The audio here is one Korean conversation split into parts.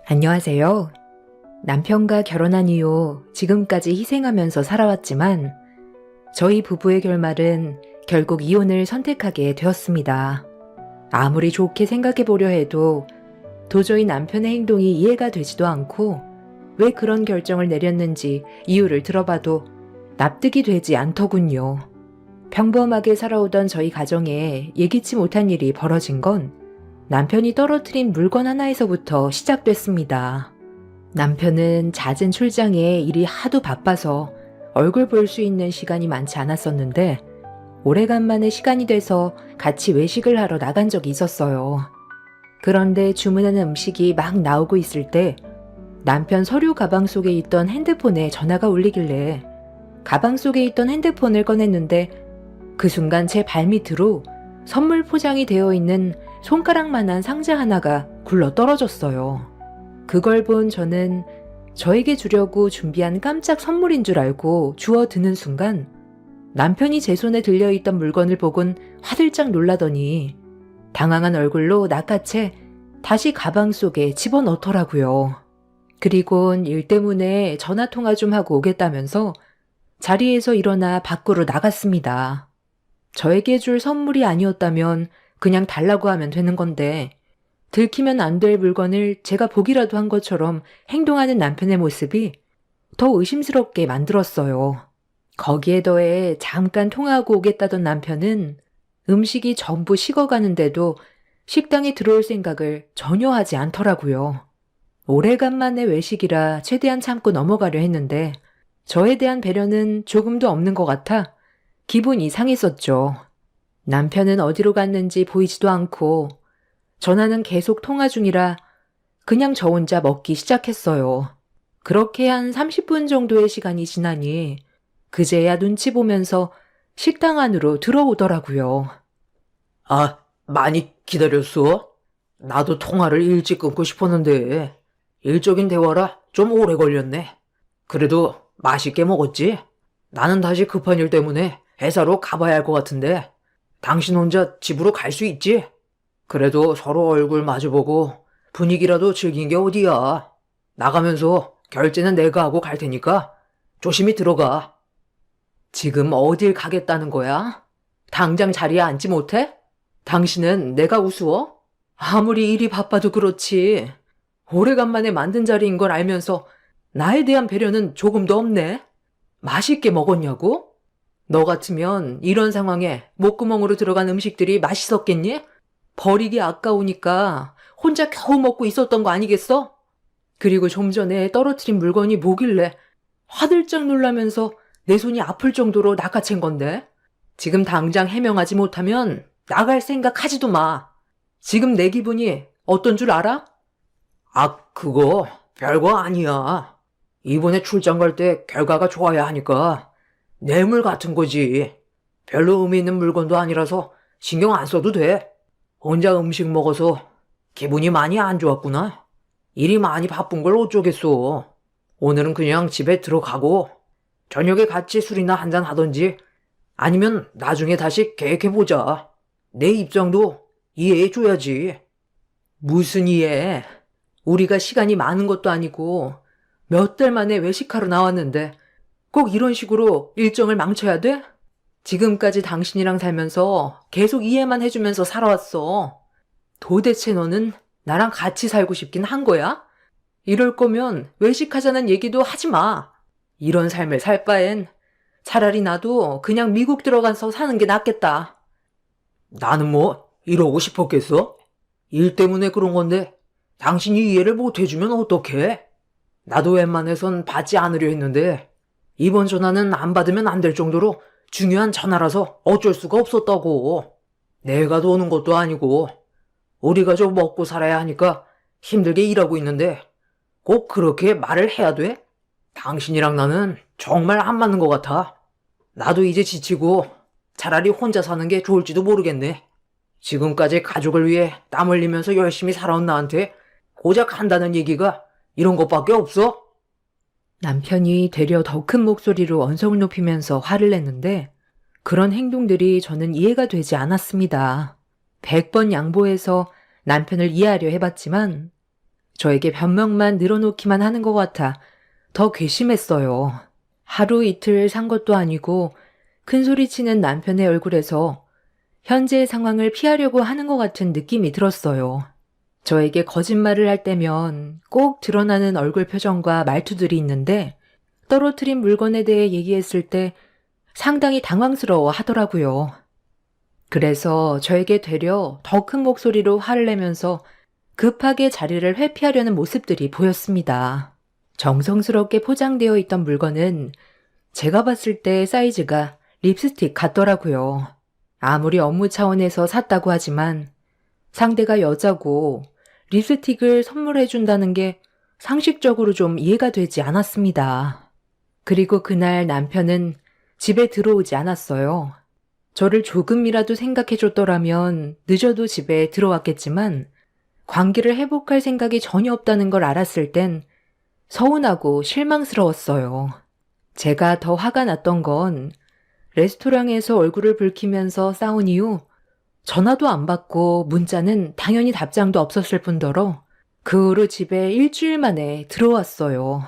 안녕하세요. 남편과 결혼한 이후 지금까지 희생하면서 살아왔지만 저희 부부의 결말은 결국 이혼을 선택하게 되었습니다. 아무리 좋게 생각해 보려 해도 도저히 남편의 행동이 이해가 되지도 않고 왜 그런 결정을 내렸는지 이유를 들어봐도 납득이 되지 않더군요. 평범하게 살아오던 저희 가정에 예기치 못한 일이 벌어진 건 남편이 떨어뜨린 물건 하나에서부터 시작됐습니다. 남편은 잦은 출장에 일이 하도 바빠서 얼굴 볼 수 있는 시간이 많지 않았었는데 오래간만에 시간이 돼서 같이 외식을 하러 나간 적이 있었어요. 그런데 주문하는 음식이 막 나오고 있을 때 남편 서류 가방 속에 있던 핸드폰에 전화가 울리길래 가방 속에 있던 핸드폰을 꺼냈는데 그 순간 제 발밑으로 선물 포장이 되어 있는 손가락만한 상자 하나가 굴러 떨어졌어요. 그걸 본 저는 저에게 주려고 준비한 깜짝 선물인 줄 알고 주워드는 순간 남편이 제 손에 들려있던 물건을 보곤 화들짝 놀라더니 당황한 얼굴로 낚아채 다시 가방 속에 집어넣더라고요. 그리곤 일 때문에 전화통화 좀 하고 오겠다면서 자리에서 일어나 밖으로 나갔습니다. 저에게 줄 선물이 아니었다면 그냥 달라고 하면 되는 건데 들키면 안 될 물건을 제가 보기라도 한 것처럼 행동하는 남편의 모습이 더 의심스럽게 만들었어요. 거기에 더해 잠깐 통화하고 오겠다던 남편은 음식이 전부 식어가는데도 식당에 들어올 생각을 전혀 하지 않더라고요. 오래간만에 외식이라 최대한 참고 넘어가려 했는데 저에 대한 배려는 조금도 없는 것 같아 기분이 상했었죠. 남편은 어디로 갔는지 보이지도 않고 전화는 계속 통화 중이라 그냥 저 혼자 먹기 시작했어요. 그렇게 한 30분 정도의 시간이 지나니 그제야 눈치 보면서 식당 안으로 들어오더라고요. 아, 많이 기다렸어? 나도 통화를 일찍 끊고 싶었는데 일적인 대화라 좀 오래 걸렸네. 그래도 맛있게 먹었지? 나는 다시 급한 일 때문에 회사로 가봐야 할 것 같은데 당신 혼자 집으로 갈 수 있지? 그래도 서로 얼굴 마주보고 분위기라도 즐긴 게 어디야. 나가면서 결제는 내가 하고 갈 테니까 조심히 들어가. 지금 어딜 가겠다는 거야? 당장 자리에 앉지 못해? 당신은 내가 우스워? 아무리 일이 바빠도 그렇지. 오래간만에 만든 자리인 걸 알면서 나에 대한 배려는 조금도 없네. 맛있게 먹었냐고? 너 같으면 이런 상황에 목구멍으로 들어간 음식들이 맛있었겠니? 버리기 아까우니까 혼자 겨우 먹고 있었던 거 아니겠어? 그리고 좀 전에 떨어뜨린 물건이 뭐길래 화들짝 놀라면서 내 손이 아플 정도로 낚아챈 건데? 지금 당장 해명하지 못하면 나갈 생각 하지도 마. 지금 내 기분이 어떤 줄 알아? 아, 그거 별거 아니야. 이번에 출장 갈 때 결과가 좋아야 하니까 뇌물 같은 거지. 별로 의미 있는 물건도 아니라서 신경 안 써도 돼. 혼자 음식 먹어서 기분이 많이 안 좋았구나. 일이 많이 바쁜 걸 어쩌겠어. 오늘은 그냥 집에 들어가고 저녁에 같이 술이나 한잔 하던지 아니면 나중에 다시 계획해보자. 내 입장도 이해해줘야지. 무슨 이해? 우리가 시간이 많은 것도 아니고 몇 달 만에 외식하러 나왔는데 꼭 이런 식으로 일정을 망쳐야 돼? 지금까지 당신이랑 살면서 계속 이해만 해주면서 살아왔어. 도대체 너는 나랑 같이 살고 싶긴 한 거야? 이럴 거면 외식하자는 얘기도 하지 마. 이런 삶을 살 바엔 차라리 나도 그냥 미국 들어가서 사는 게 낫겠다. 나는 뭐 이러고 싶었겠어? 일 때문에 그런 건데 당신이 이해를 못 해주면 어떡해? 나도 웬만해선 받지 않으려 했는데 이번 전화는 안 받으면 안 될 정도로 중요한 전화라서 어쩔 수가 없었다고. 내가 도는 것도 아니고 우리 가족 먹고 살아야 하니까 힘들게 일하고 있는데 꼭 그렇게 말을 해야 돼? 당신이랑 나는 정말 안 맞는 것 같아. 나도 이제 지치고 차라리 혼자 사는 게 좋을지도 모르겠네. 지금까지 가족을 위해 땀 흘리면서 열심히 살아온 나한테 고작 한다는 얘기가 이런 것밖에 없어? 남편이 되려 더 큰 목소리로 언성을 높이면서 화를 냈는데 그런 행동들이 저는 이해가 되지 않았습니다. 100번 양보해서 남편을 이해하려 해봤지만 저에게 변명만 늘어놓기만 하는 것 같아 더 괘씸했어요. 하루 이틀 산 것도 아니고 큰 소리 치는 남편의 얼굴에서 현재의 상황을 피하려고 하는 것 같은 느낌이 들었어요. 저에게 거짓말을 할 때면 꼭 드러나는 얼굴 표정과 말투들이 있는데 떨어뜨린 물건에 대해 얘기했을 때 상당히 당황스러워 하더라고요. 그래서 저에게 되려 더 큰 목소리로 화를 내면서 급하게 자리를 회피하려는 모습들이 보였습니다. 정성스럽게 포장되어 있던 물건은 제가 봤을 때 사이즈가 립스틱 같더라고요. 아무리 업무 차원에서 샀다고 하지만 상대가 여자고 립스틱을 선물해준다는 게 상식적으로 좀 이해가 되지 않았습니다. 그리고 그날 남편은 집에 들어오지 않았어요. 저를 조금이라도 생각해줬더라면 늦어도 집에 들어왔겠지만 관계를 회복할 생각이 전혀 없다는 걸 알았을 땐 서운하고 실망스러웠어요. 제가 더 화가 났던 건 레스토랑에서 얼굴을 붉히면서 싸운 이후 전화도 안 받고 문자는 당연히 답장도 없었을 뿐더러 그 후로 집에 일주일 만에 들어왔어요.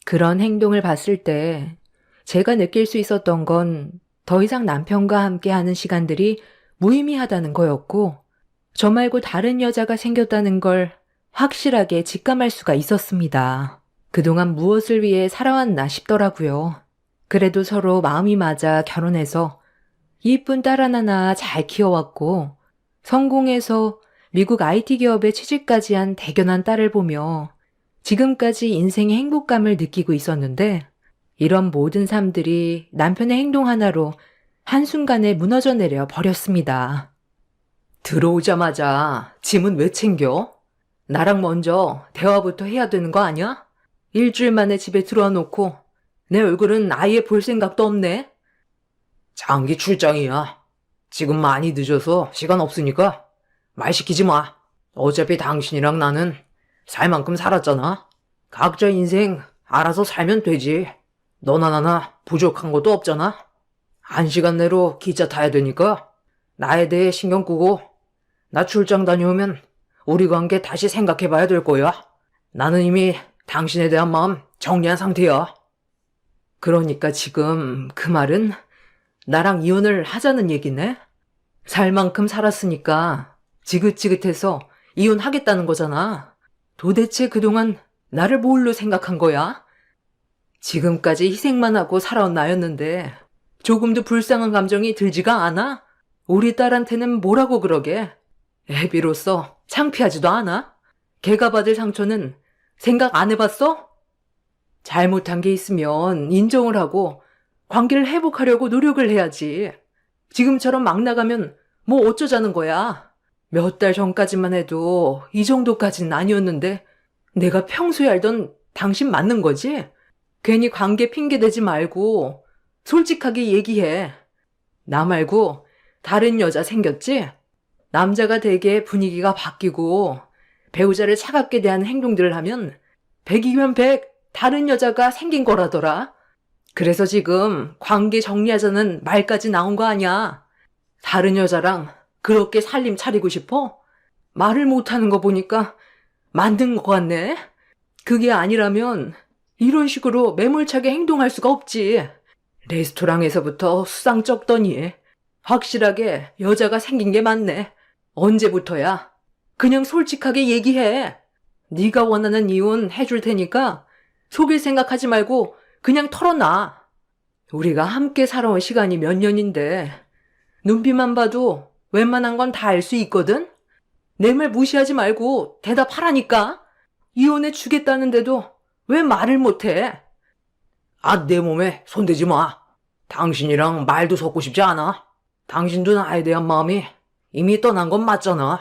그런 행동을 봤을 때 제가 느낄 수 있었던 건 더 이상 남편과 함께 하는 시간들이 무의미하다는 거였고 저 말고 다른 여자가 생겼다는 걸 확실하게 직감할 수가 있었습니다. 그동안 무엇을 위해 살아왔나 싶더라고요. 그래도 서로 마음이 맞아 결혼해서 이쁜 딸 하나 낳아 잘 키워왔고 성공해서 미국 IT 기업에 취직까지 한 대견한 딸을 보며 지금까지 인생의 행복감을 느끼고 있었는데 이런 모든 삶들이 남편의 행동 하나로 한순간에 무너져 내려 버렸습니다. 들어오자마자 짐은 왜 챙겨? 나랑 먼저 대화부터 해야 되는 거 아니야? 일주일 만에 집에 들어와 놓고 내 얼굴은 아예 볼 생각도 없네? 장기 출장이야. 지금 많이 늦어서 시간 없으니까 말 시키지 마. 어차피 당신이랑 나는 살 만큼 살았잖아. 각자 인생 알아서 살면 되지. 너나 나나 부족한 것도 없잖아. 1시간 내로 기차 타야 되니까 나에 대해 신경 끄고 나 출장 다녀오면 우리 관계 다시 생각해봐야 될 거야. 나는 이미 당신에 대한 마음 정리한 상태야. 그러니까 지금 그 말은 나랑 이혼을 하자는 얘기네? 살 만큼 살았으니까 지긋지긋해서 이혼하겠다는 거잖아. 도대체 그동안 나를 뭘로 생각한 거야? 지금까지 희생만 하고 살아온 나였는데 조금도 불쌍한 감정이 들지가 않아? 우리 딸한테는 뭐라고 그러게? 애비로서 창피하지도 않아? 걔가 받을 상처는 생각 안 해봤어? 잘못한 게 있으면 인정을 하고 관계를 회복하려고 노력을 해야지. 지금처럼 막 나가면 뭐 어쩌자는 거야? 몇 달 전까지만 해도 이 정도까지는 아니었는데 내가 평소에 알던 당신 맞는 거지? 괜히 관계 핑계 대지 말고 솔직하게 얘기해. 나 말고 다른 여자 생겼지? 남자가 되게 분위기가 바뀌고 배우자를 차갑게 대하는 행동들을 하면 100이면 100 다른 여자가 생긴 거라더라. 그래서 지금 관계 정리하자는 말까지 나온 거 아니야. 다른 여자랑 그렇게 살림 차리고 싶어? 말을 못하는 거 보니까 만든 것 같네. 그게 아니라면 이런 식으로 매몰차게 행동할 수가 없지. 레스토랑에서부터 수상 쩍더니 확실하게 여자가 생긴 게 맞네. 언제부터야? 그냥 솔직하게 얘기해. 네가 원하는 이혼 해줄 테니까 속일 생각하지 말고 그냥 털어놔. 우리가 함께 살아온 시간이 몇 년인데 눈빛만 봐도 웬만한 건 다 알 수 있거든? 내 말 무시하지 말고 대답하라니까. 이혼해 주겠다는데도 왜 말을 못해? 내 몸에 손대지 마. 당신이랑 말도 섞고 싶지 않아. 당신도 나에 대한 마음이 이미 떠난 건 맞잖아.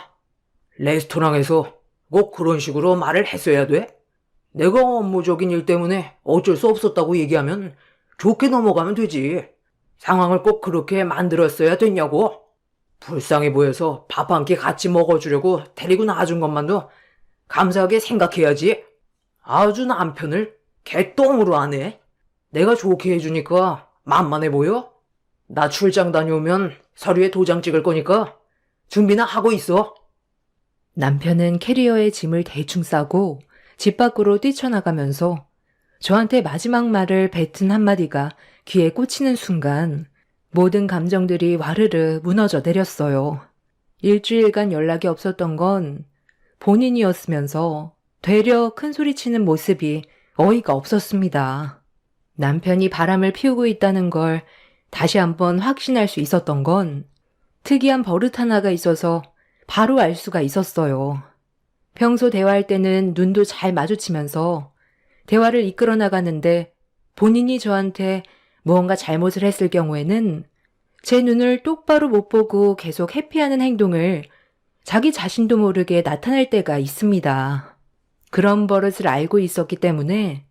레스토랑에서 꼭 그런 식으로 말을 했어야 돼? 내가 업무적인 일 때문에 어쩔 수 없었다고 얘기하면 좋게 넘어가면 되지. 상황을 꼭 그렇게 만들었어야 됐냐고. 불쌍해 보여서 밥 한 끼 같이 먹어주려고 데리고 나와준 것만도 감사하게 생각해야지. 아주 남편을 개똥으로 하네. 내가 좋게 해주니까 만만해 보여? 나 출장 다녀오면 서류에 도장 찍을 거니까 준비나 하고 있어. 남편은 캐리어에 짐을 대충 싸고 집 밖으로 뛰쳐나가면서 저한테 마지막 말을 뱉은 한마디가 귀에 꽂히는 순간 모든 감정들이 와르르 무너져 내렸어요. 일주일간 연락이 없었던 건 본인이었으면서 되려 큰 소리치는 모습이 어이가 없었습니다. 남편이 바람을 피우고 있다는 걸 다시 한번 확신할 수 있었던 건 특이한 버릇 하나가 있어서 바로 알 수가 있었어요. 평소 대화할 때는 눈도 잘 마주치면서 대화를 이끌어 나가는데 본인이 저한테 무언가 잘못을 했을 경우에는 제 눈을 똑바로 못 보고 계속 회피하는 행동을 자기 자신도 모르게 나타낼 때가 있습니다. 그런 버릇을 알고 있었기 때문에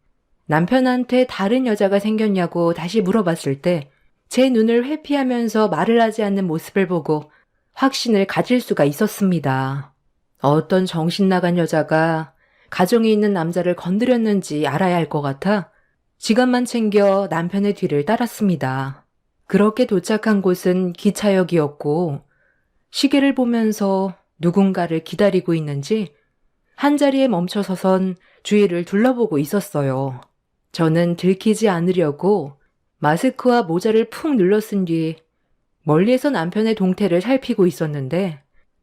남편한테 다른 여자가 생겼냐고 다시 물어봤을 때 제 눈을 회피하면서 말을 하지 않는 모습을 보고 확신을 가질 수가 있었습니다. 어떤 정신 나간 여자가 가정에 있는 남자를 건드렸는지 알아야 할 것 같아 지갑만 챙겨 남편의 뒤를 따랐습니다. 그렇게 도착한 곳은 기차역이었고 시계를 보면서 누군가를 기다리고 있는지 한자리에 멈춰서선 주위를 둘러보고 있었어요. 저는 들키지 않으려고 마스크와 모자를 푹 눌러쓴 뒤 멀리에서 남편의 동태를 살피고 있었는데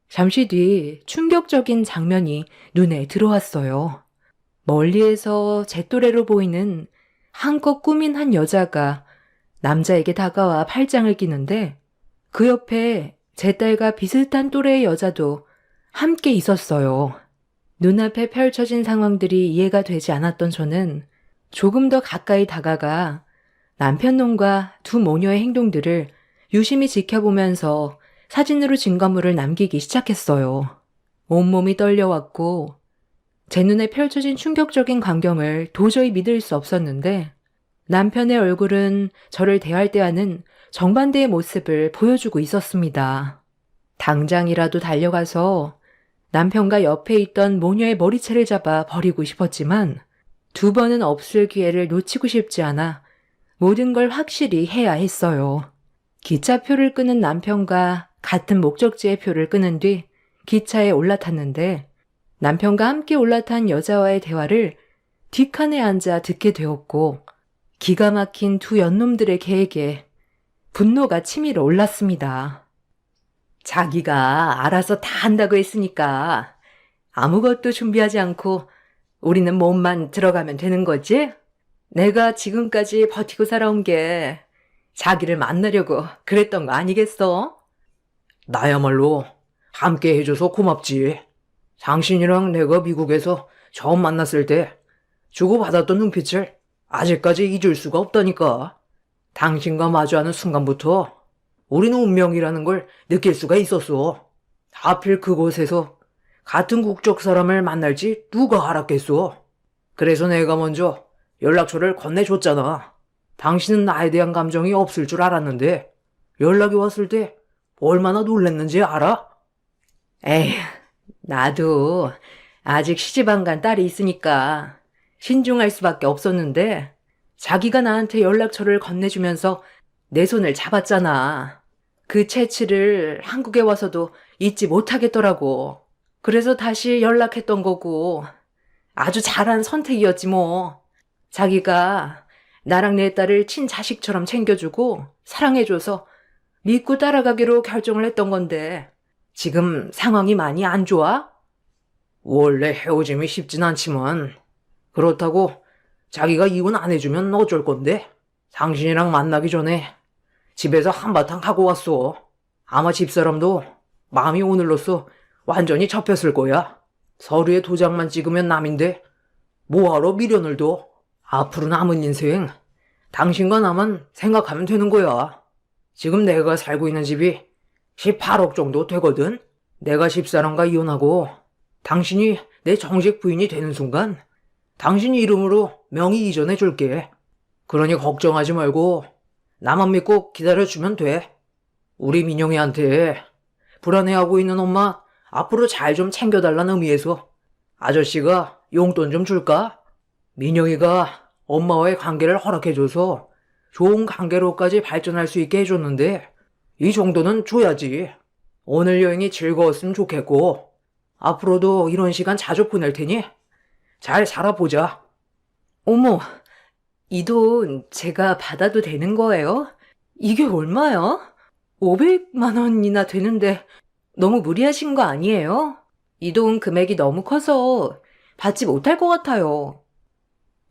잠시 뒤 충격적인 장면이 눈에 들어왔어요. 멀리에서 제 또래로 보이는 한껏 꾸민 한 여자가 남자에게 다가와 팔짱을 끼는데 그 옆에 제 딸과 비슷한 또래의 여자도 함께 있었어요. 눈앞에 펼쳐진 상황들이 이해가 되지 않았던 저는 조금 더 가까이 다가가 남편 놈과 두 모녀의 행동들을 유심히 지켜보면서 사진으로 증거물을 남기기 시작했어요. 온몸이 떨려왔고 제 눈에 펼쳐진 충격적인 광경을 도저히 믿을 수 없었는데 남편의 얼굴은 저를 대할 때와는 정반대의 모습을 보여주고 있었습니다. 당장이라도 달려가서 남편과 옆에 있던 모녀의 머리채를 잡아 버리고 싶었지만 두 번은 없을 기회를 놓치고 싶지 않아 모든 걸 확실히 해야 했어요. 기차표를 끄는 남편과 같은 목적지의 표를 끄는 뒤 기차에 올라탔는데 남편과 함께 올라탄 여자와의 대화를 뒷칸에 앉아 듣게 되었고 기가 막힌 두 연놈들의 계획에 분노가 치밀어 올랐습니다. 자기가 알아서 다 한다고 했으니까 아무것도 준비하지 않고 우리는 몸만 들어가면 되는 거지? 내가 지금까지 버티고 살아온 게 자기를 만나려고 그랬던 거 아니겠어? 나야말로 함께 해줘서 고맙지. 당신이랑 내가 미국에서 처음 만났을 때 주고받았던 눈빛을 아직까지 잊을 수가 없다니까. 당신과 마주하는 순간부터 우리는 운명이라는 걸 느낄 수가 있었어. 하필 그곳에서 같은 국적 사람을 만날지 누가 알았겠어. 그래서 내가 먼저 연락처를 건네줬잖아. 당신은 나에 대한 감정이 없을 줄 알았는데 연락이 왔을 때 얼마나 놀랬는지 알아? 에휴, 나도 아직 시집 안 간 딸이 있으니까 신중할 수밖에 없었는데 자기가 나한테 연락처를 건네주면서 내 손을 잡았잖아. 그 채취를 한국에 와서도 잊지 못하겠더라고. 그래서 다시 연락했던 거고 아주 잘한 선택이었지 뭐. 자기가 나랑 내 딸을 친자식처럼 챙겨주고 사랑해줘서 믿고 따라가기로 결정을 했던 건데 지금 상황이 많이 안 좋아? 원래 헤어짐이 쉽진 않지만 그렇다고 자기가 이혼 안 해주면 어쩔 건데? 당신이랑 만나기 전에 집에서 한바탕 하고 왔어. 아마 집사람도 마음이 오늘로써 완전히 접혔을 거야. 서류에 도장만 찍으면 남인데 뭐하러 미련을 둬? 앞으로 남은 인생 당신과 나만 생각하면 되는 거야. 지금 내가 살고 있는 집이 18억 정도 되거든. 내가 집사람과 이혼하고 당신이 내 정식 부인이 되는 순간 당신 이름으로 명의 이전해 줄게. 그러니 걱정하지 말고 나만 믿고 기다려주면 돼. 우리 민영이한테 불안해하고 있는 엄마 앞으로 잘 좀 챙겨달라는 의미에서 아저씨가 용돈 좀 줄까? 민영이가 엄마와의 관계를 허락해줘서 좋은 관계로까지 발전할 수 있게 해줬는데 이 정도는 줘야지. 오늘 여행이 즐거웠으면 좋겠고 앞으로도 이런 시간 자주 보낼 테니 잘 살아보자. 어머, 이 돈 제가 받아도 되는 거예요? 이게 얼마야? 500만 원이나 되는데 너무 무리하신 거 아니에요? 이 돈 금액이 너무 커서 받지 못할 것 같아요.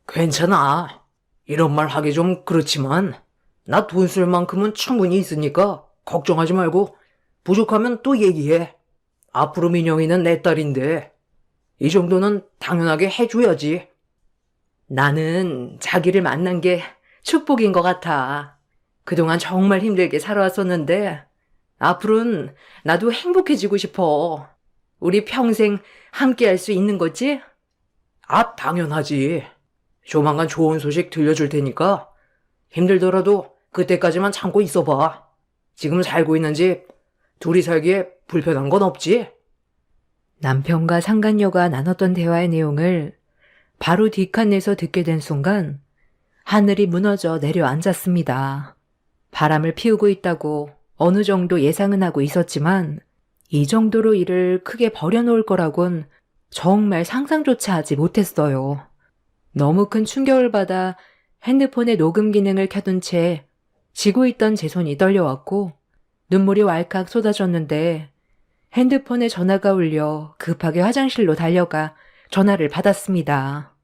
괜찮아. 이런 말 하기 좀 그렇지만 나 돈 쓸 만큼은 충분히 있으니까 걱정하지 말고 부족하면 또 얘기해. 앞으로 민영이는 내 딸인데 이 정도는 당연하게 해줘야지. 나는 자기를 만난 게 축복인 것 같아. 그동안 정말 힘들게 살아왔었는데 앞으로는 나도 행복해지고 싶어. 우리 평생 함께 할 수 있는 거지? 아, 당연하지. 조만간 좋은 소식 들려줄 테니까 힘들더라도 그때까지만 참고 있어봐. 지금 살고 있는 집 둘이 살기에 불편한 건 없지? 남편과 상간녀가 나눴던 대화의 내용을 바로 뒷칸에서 듣게 된 순간 하늘이 무너져 내려앉았습니다. 바람을 피우고 있다고 어느 정도 예상은 하고 있었지만 이 정도로 일을 크게 벌여놓을 거라곤 정말 상상조차 하지 못했어요. 너무 큰 충격을 받아 핸드폰의 녹음 기능을 켜둔 채 쥐고 있던 제 손이 떨려왔고 눈물이 왈칵 쏟아졌는데 핸드폰에 전화가 울려 급하게 화장실로 달려가 전화를 받았습니다.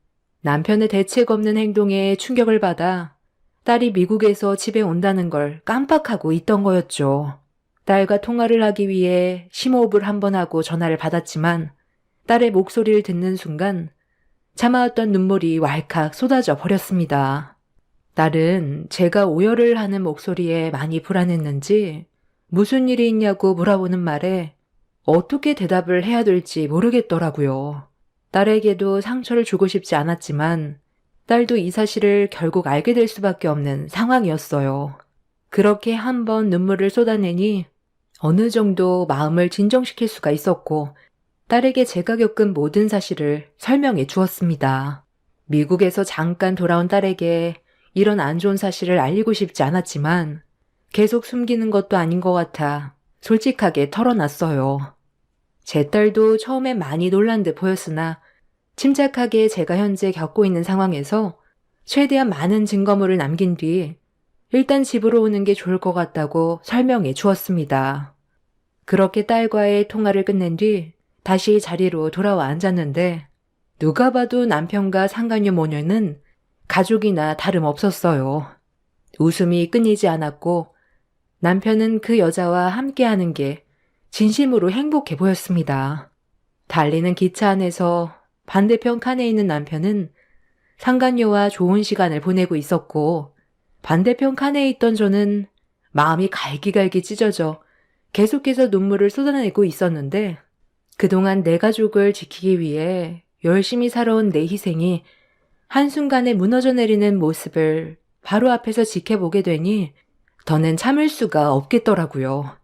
남편의 대책 없는 행동에 충격을 받아 딸이 미국에서 집에 온다는 걸 깜빡하고 있던 거였죠. 딸과 통화를 하기 위해 심호흡을 한번 하고 전화를 받았지만 딸의 목소리를 듣는 순간 참아왔던 눈물이 왈칵 쏟아져 버렸습니다. 딸은 제가 오열을 하는 목소리에 많이 불안했는지 무슨 일이 있냐고 물어보는 말에 어떻게 대답을 해야 될지 모르겠더라고요. 딸에게도 상처를 주고 싶지 않았지만 딸도 이 사실을 결국 알게 될 수밖에 없는 상황이었어요. 그렇게 한번 눈물을 쏟아내니 어느 정도 마음을 진정시킬 수가 있었고 딸에게 제가 겪은 모든 사실을 설명해 주었습니다. 미국에서 잠깐 돌아온 딸에게 이런 안 좋은 사실을 알리고 싶지 않았지만 계속 숨기는 것도 아닌 것 같아 솔직하게 털어놨어요. 제 딸도 처음엔 많이 놀란 듯 보였으나 침착하게 제가 현재 겪고 있는 상황에서 최대한 많은 증거물을 남긴 뒤 일단 집으로 오는 게 좋을 것 같다고 설명해 주었습니다. 그렇게 딸과의 통화를 끝낸 뒤 다시 자리로 돌아와 앉았는데 누가 봐도 남편과 상간녀 모녀는 가족이나 다름없었어요. 웃음이 끊이지 않았고 남편은 그 여자와 함께하는 게 진심으로 행복해 보였습니다. 달리는 기차 안에서 반대편 칸에 있는 남편은 상간녀와 좋은 시간을 보내고 있었고 반대편 칸에 있던 저는 마음이 갈기갈기 찢어져 계속해서 눈물을 쏟아내고 있었는데 그동안 내 가족을 지키기 위해 열심히 살아온 내 희생이 한순간에 무너져 내리는 모습을 바로 앞에서 지켜보게 되니 더는 참을 수가 없겠더라고요.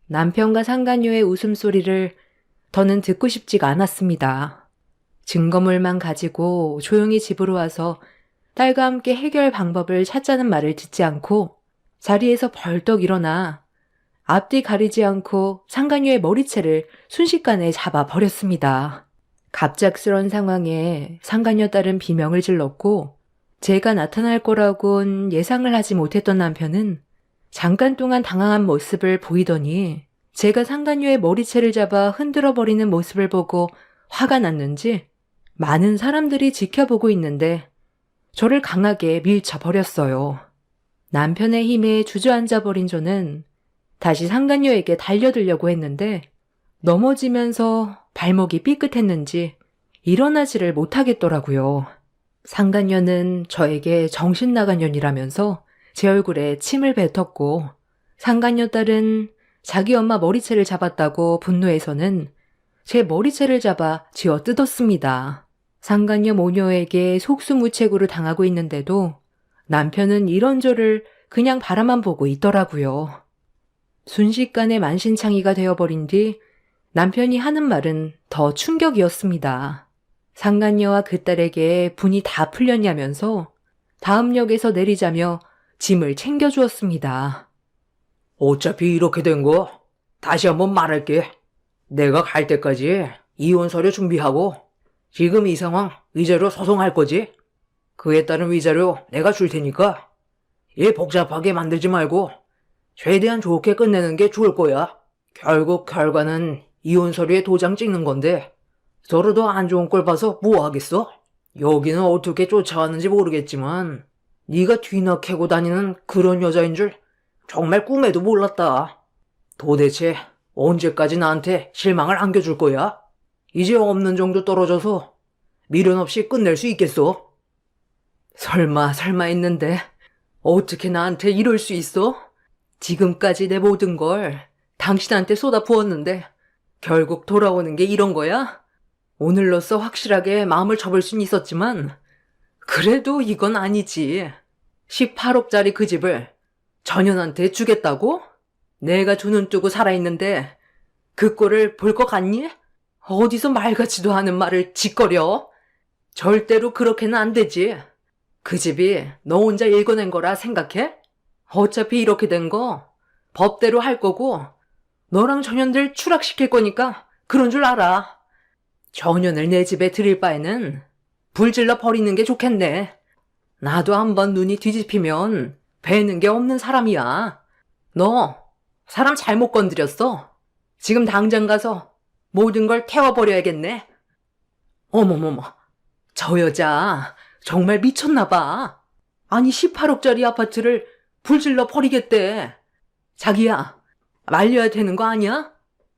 남편과 상간녀의 웃음소리를 더는 듣고 싶지가 않았습니다. 증거물만 가지고 조용히 집으로 와서 딸과 함께 해결 방법을 찾자는 말을 듣지 않고 자리에서 벌떡 일어나 앞뒤 가리지 않고 상간녀의 머리채를 순식간에 잡아버렸습니다. 갑작스런 상황에 상간녀 딸은 비명을 질렀고 제가 나타날 거라곤 예상을 하지 못했던 남편은 잠깐 동안 당황한 모습을 보이더니 제가 상간녀의 머리채를 잡아 흔들어버리는 모습을 보고 화가 났는지 많은 사람들이 지켜보고 있는데 저를 강하게 밀쳐버렸어요. 남편의 힘에 주저앉아버린 저는 다시 상간녀에게 달려들려고 했는데 넘어지면서 발목이 삐끗했는지 일어나지를 못하겠더라고요. 상간녀는 저에게 정신 나간 년이라면서 제 얼굴에 침을 뱉었고 상간녀 딸은 자기 엄마 머리채를 잡았다고 분노해서는 제 머리채를 잡아 쥐어 뜯었습니다. 상간녀 모녀에게 속수무책으로 당하고 있는데도 남편은 이런 저를 그냥 바라만 보고 있더라고요. 순식간에 만신창이가 되어버린 뒤 남편이 하는 말은 더 충격이었습니다. 상간녀와 그 딸에게 분이 다 풀렸냐면서 다음 역에서 내리자며 짐을 챙겨주었습니다. 어차피 이렇게 된 거 다시 한번 말할게. 내가 갈 때까지 이혼 서류 준비하고 지금 이 상황 위자료 소송할 거지? 그에 따른 위자료 내가 줄 테니까 일 복잡하게 만들지 말고 최대한 좋게 끝내는 게 좋을 거야. 결국 결과는 이혼 서류에 도장 찍는 건데 서로도 안 좋은 꼴 봐서 뭐 하겠어? 여기는 어떻게 쫓아왔는지 모르겠지만 네가 뒤나 캐고 다니는 그런 여자인 줄 정말 꿈에도 몰랐다. 도대체 언제까지 나한테 실망을 안겨줄 거야? 이제 없는 정도 떨어져서 미련 없이 끝낼 수 있겠어? 설마 했는데 어떻게 나한테 이럴 수 있어? 지금까지 내 모든 걸 당신한테 쏟아 부었는데 결국 돌아오는 게 이런 거야? 오늘로써 확실하게 마음을 접을 순 있었지만 그래도 이건 아니지. 18억짜리 그 집을 전현한테 주겠다고? 내가 두 눈 뜨고 살아있는데 그 꼴을 볼 것 같니? 어디서 말 같지도 않은 말을 짓거려? 절대로 그렇게는 안 되지. 그 집이 너 혼자 읽어낸 거라 생각해? 어차피 이렇게 된 거 법대로 할 거고 너랑 전현들 추락시킬 거니까 그런 줄 알아. 전현을 내 집에 들일 바에는 불질러 버리는 게 좋겠네. 나도 한번 눈이 뒤집히면 배는 게 없는 사람이야. 너 사람 잘못 건드렸어. 지금 당장 가서 모든 걸 태워버려야겠네. 어머머머, 저 여자 정말 미쳤나 봐. 아니 18억짜리 아파트를 불질러 버리겠대. 자기야, 말려야 되는 거 아니야?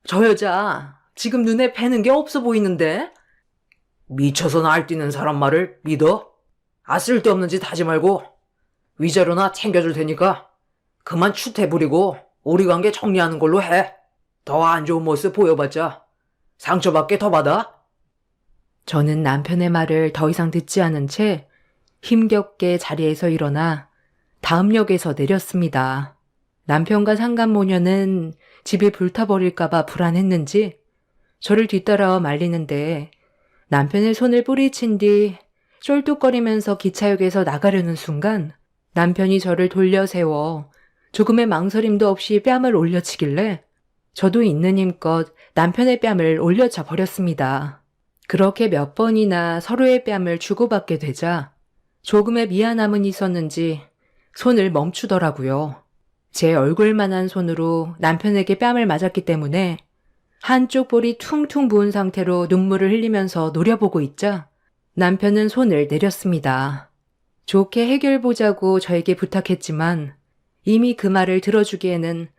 저 여자 지금 눈에 뵈는 게 없어 보이는데? 미쳐서 날뛰는 사람 말을 믿어? 쓸데없는 짓 하지 말고 위자료나 챙겨줄 테니까 그만 추태 부리고 우리 관계 정리하는 걸로 해. 더 안 좋은 모습 보여봤자 상처받게 더 받아. 저는 남편의 말을 더 이상 듣지 않은 채 힘겹게 자리에서 일어나 다음 역에서 내렸습니다. 남편과 상간모녀는 집이 불타버릴까봐 불안했는지 저를 뒤따라와 말리는데 남편의 손을 뿌리친 뒤 쫄뚝거리면서 기차역에서 나가려는 순간 남편이 저를 돌려 세워 조금의 망설임도 없이 뺨을 올려치길래 저도 있는 힘껏 남편의 뺨을 올려쳐 버렸습니다. 그렇게 몇 번이나 서로의 뺨을 주고받게 되자 조금의 미안함은 있었는지 손을 멈추더라고요. 제 얼굴만한 손으로 남편에게 뺨을 맞았기 때문에 한쪽 볼이 퉁퉁 부은 상태로 눈물을 흘리면서 노려보고 있자 남편은 손을 내렸습니다. 좋게 해결보자고 저에게 부탁했지만 이미 그 말을 들어주기에는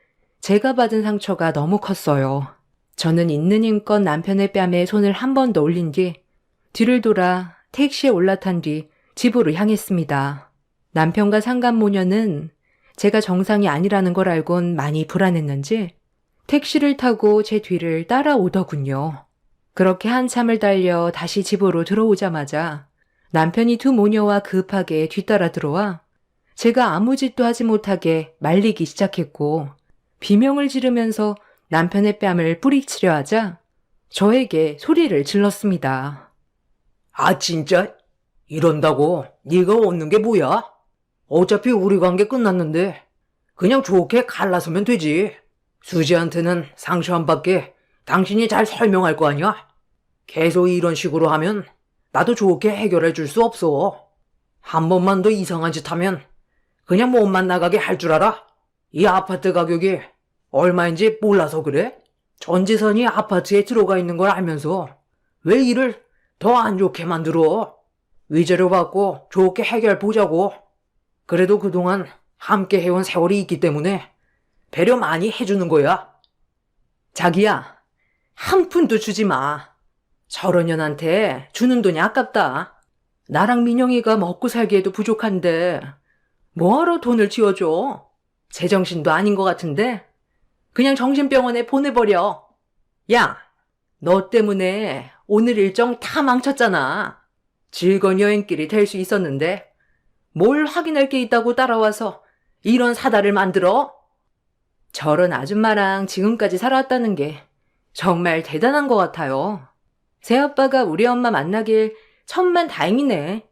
제가 받은 상처가 너무 컸어요. 저는 있는 힘껏 남편의 뺨에 손을 한 번 더 올린 뒤 뒤를 돌아 택시에 올라탄 뒤 집으로 향했습니다. 남편과 상간모녀는 제가 정상이 아니라는 걸 알곤 많이 불안했는지 택시를 타고 제 뒤를 따라오더군요. 그렇게 한참을 달려 다시 집으로 들어오자마자 남편이 두 모녀와 급하게 뒤따라 들어와 제가 아무 짓도 하지 못하게 말리기 시작했고 비명을 지르면서 남편의 뺨을 뿌리치려 하자 저에게 소리를 질렀습니다. 진짜? 이런다고 네가 얻는 게 뭐야? 어차피 우리 관계 끝났는데 그냥 좋게 갈라서면 되지. 수지한테는 상처 안 받게 당신이 잘 설명할 거 아니야? 계속 이런 식으로 하면 나도 좋게 해결해 줄 수 없어. 한 번만 더 이상한 짓 하면 그냥 몸만 나가게 할 줄 알아? 이 아파트 가격이 얼마인지 몰라서 그래? 전재산이 아파트에 들어가 있는 걸 알면서 왜 일을 더 안 좋게 만들어? 위자료 받고 좋게 해결 보자고. 그래도 그동안 함께 해온 세월이 있기 때문에 배려 많이 해주는 거야. 자기야, 한 푼도 주지 마. 저런 년한테 주는 돈이 아깝다. 나랑 민영이가 먹고 살기에도 부족한데 뭐하러 돈을 지어줘? 제정신도 아닌 것 같은데 그냥 정신병원에 보내버려. 야, 너 때문에 오늘 일정 다 망쳤잖아. 즐거운 여행길이 될 수 있었는데 뭘 확인할 게 있다고 따라와서 이런 사달을 만들어? 저런 아줌마랑 지금까지 살아왔다는 게 정말 대단한 것 같아요. 새아빠가 우리 엄마 만나길 천만 다행이네.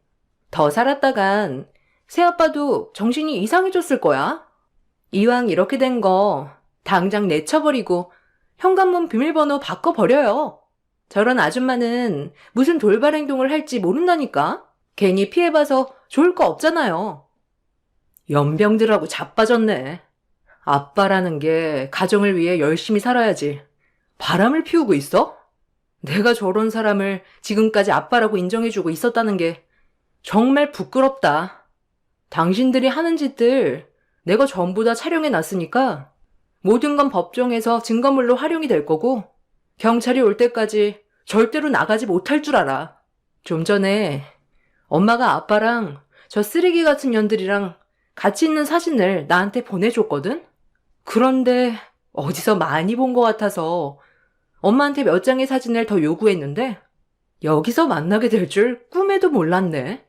더 살았다간 새아빠도 정신이 이상해졌을 거야. 이왕 이렇게 된 거 당장 내쳐버리고 현관문 비밀번호 바꿔버려요. 저런 아줌마는 무슨 돌발 행동을 할지 모른다니까? 괜히 피해봐서 좋을 거 없잖아요. 연병들하고 자빠졌네. 아빠라는 게 가정을 위해 열심히 살아야지. 바람을 피우고 있어? 내가 저런 사람을 지금까지 아빠라고 인정해주고 있었다는 게 정말 부끄럽다. 당신들이 하는 짓들 내가 전부 다 촬영해 놨으니까 모든 건 법정에서 증거물로 활용이 될 거고 경찰이 올 때까지 절대로 나가지 못할 줄 알아. 좀 전에 엄마가 아빠랑 저 쓰레기 같은 년들이랑 같이 있는 사진을 나한테 보내줬거든? 그런데 어디서 많이 본 것 같아서 엄마한테 몇 장의 사진을 더 요구했는데 여기서 만나게 될 줄 꿈에도 몰랐네.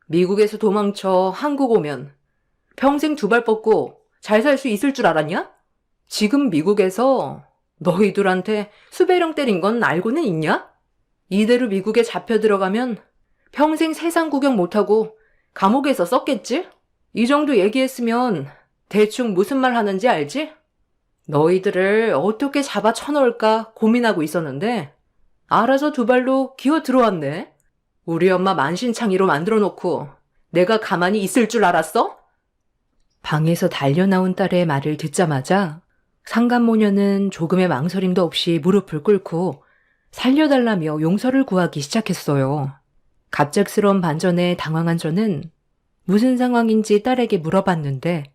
미국에서 도망쳐 한국 오면 평생 두 발 뻗고 잘 살 수 있을 줄 알았냐? 지금 미국에서 너희들한테 수배령 때린 건 알고는 있냐? 이대로 미국에 잡혀 들어가면 평생 세상 구경 못하고 감옥에서 썩겠지? 이 정도 얘기했으면 대충 무슨 말 하는지 알지? 너희들을 어떻게 잡아 쳐넣을까 고민하고 있었는데 알아서 두 발로 기어 들어왔네. 우리 엄마 만신창이로 만들어 놓고 내가 가만히 있을 줄 알았어? 방에서 달려나온 딸의 말을 듣자마자 상간모녀는 조금의 망설임도 없이 무릎을 꿇고 살려달라며 용서를 구하기 시작했어요. 갑작스러운 반전에 당황한 저는 무슨 상황인지 딸에게 물어봤는데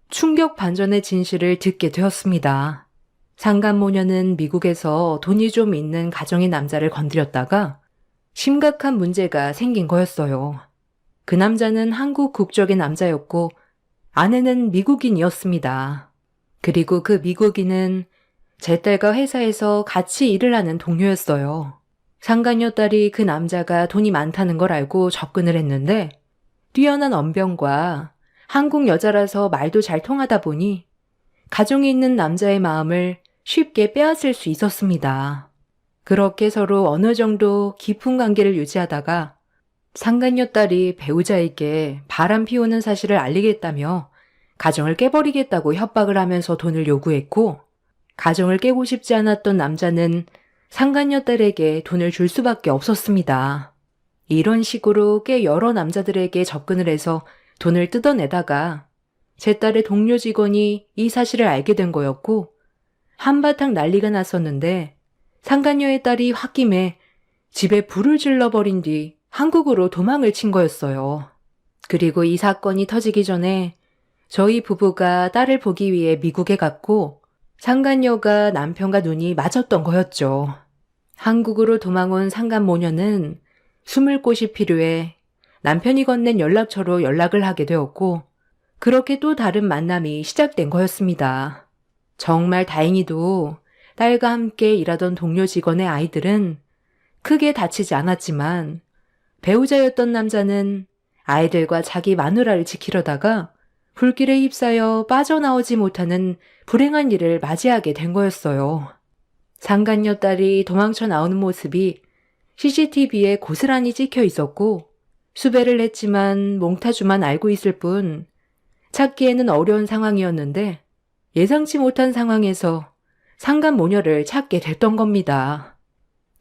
충격 반전의 진실을 듣게 되었습니다. 상간모녀는 미국에서 돈이 좀 있는 가정의 남자를 건드렸다가 심각한 문제가 생긴 거였어요. 그 남자는 한국 국적의 남자였고 아내는 미국인이었습니다. 그리고 그 미국인은 제 딸과 회사에서 같이 일을 하는 동료였어요. 상간녀 딸이 그 남자가 돈이 많다는 걸 알고 접근을 했는데 뛰어난 언변과 한국 여자라서 말도 잘 통하다 보니 가정에 있는 남자의 마음을 쉽게 빼앗을 수 있었습니다. 그렇게 서로 어느 정도 깊은 관계를 유지하다가 상간녀 딸이 배우자에게 바람 피우는 사실을 알리겠다며 가정을 깨버리겠다고 협박을 하면서 돈을 요구했고 가정을 깨고 싶지 않았던 남자는 상간녀 딸에게 돈을 줄 수밖에 없었습니다. 이런 식으로 꽤 여러 남자들에게 접근을 해서 돈을 뜯어내다가 제 딸의 동료 직원이 이 사실을 알게 된 거였고 한바탕 난리가 났었는데 상간녀의 딸이 홧김에 집에 불을 질러버린 뒤 한국으로 도망을 친 거였어요. 그리고 이 사건이 터지기 전에 저희 부부가 딸을 보기 위해 미국에 갔고 상간녀가 남편과 눈이 맞았던 거였죠. 한국으로 도망온 상간모녀는 숨을 곳이 필요해 남편이 건넨 연락처로 연락을 하게 되었고 그렇게 또 다른 만남이 시작된 거였습니다. 정말 다행히도 딸과 함께 일하던 동료 직원의 아이들은 크게 다치지 않았지만 배우자였던 남자는 아이들과 자기 마누라를 지키려다가 불길에 휩싸여 빠져나오지 못하는 불행한 일을 맞이하게 된 거였어요. 상간녀 딸이 도망쳐 나오는 모습이 CCTV에 고스란히 찍혀 있었고 수배를 했지만 몽타주만 알고 있을 뿐 찾기에는 어려운 상황이었는데 예상치 못한 상황에서 상간모녀를 찾게 됐던 겁니다.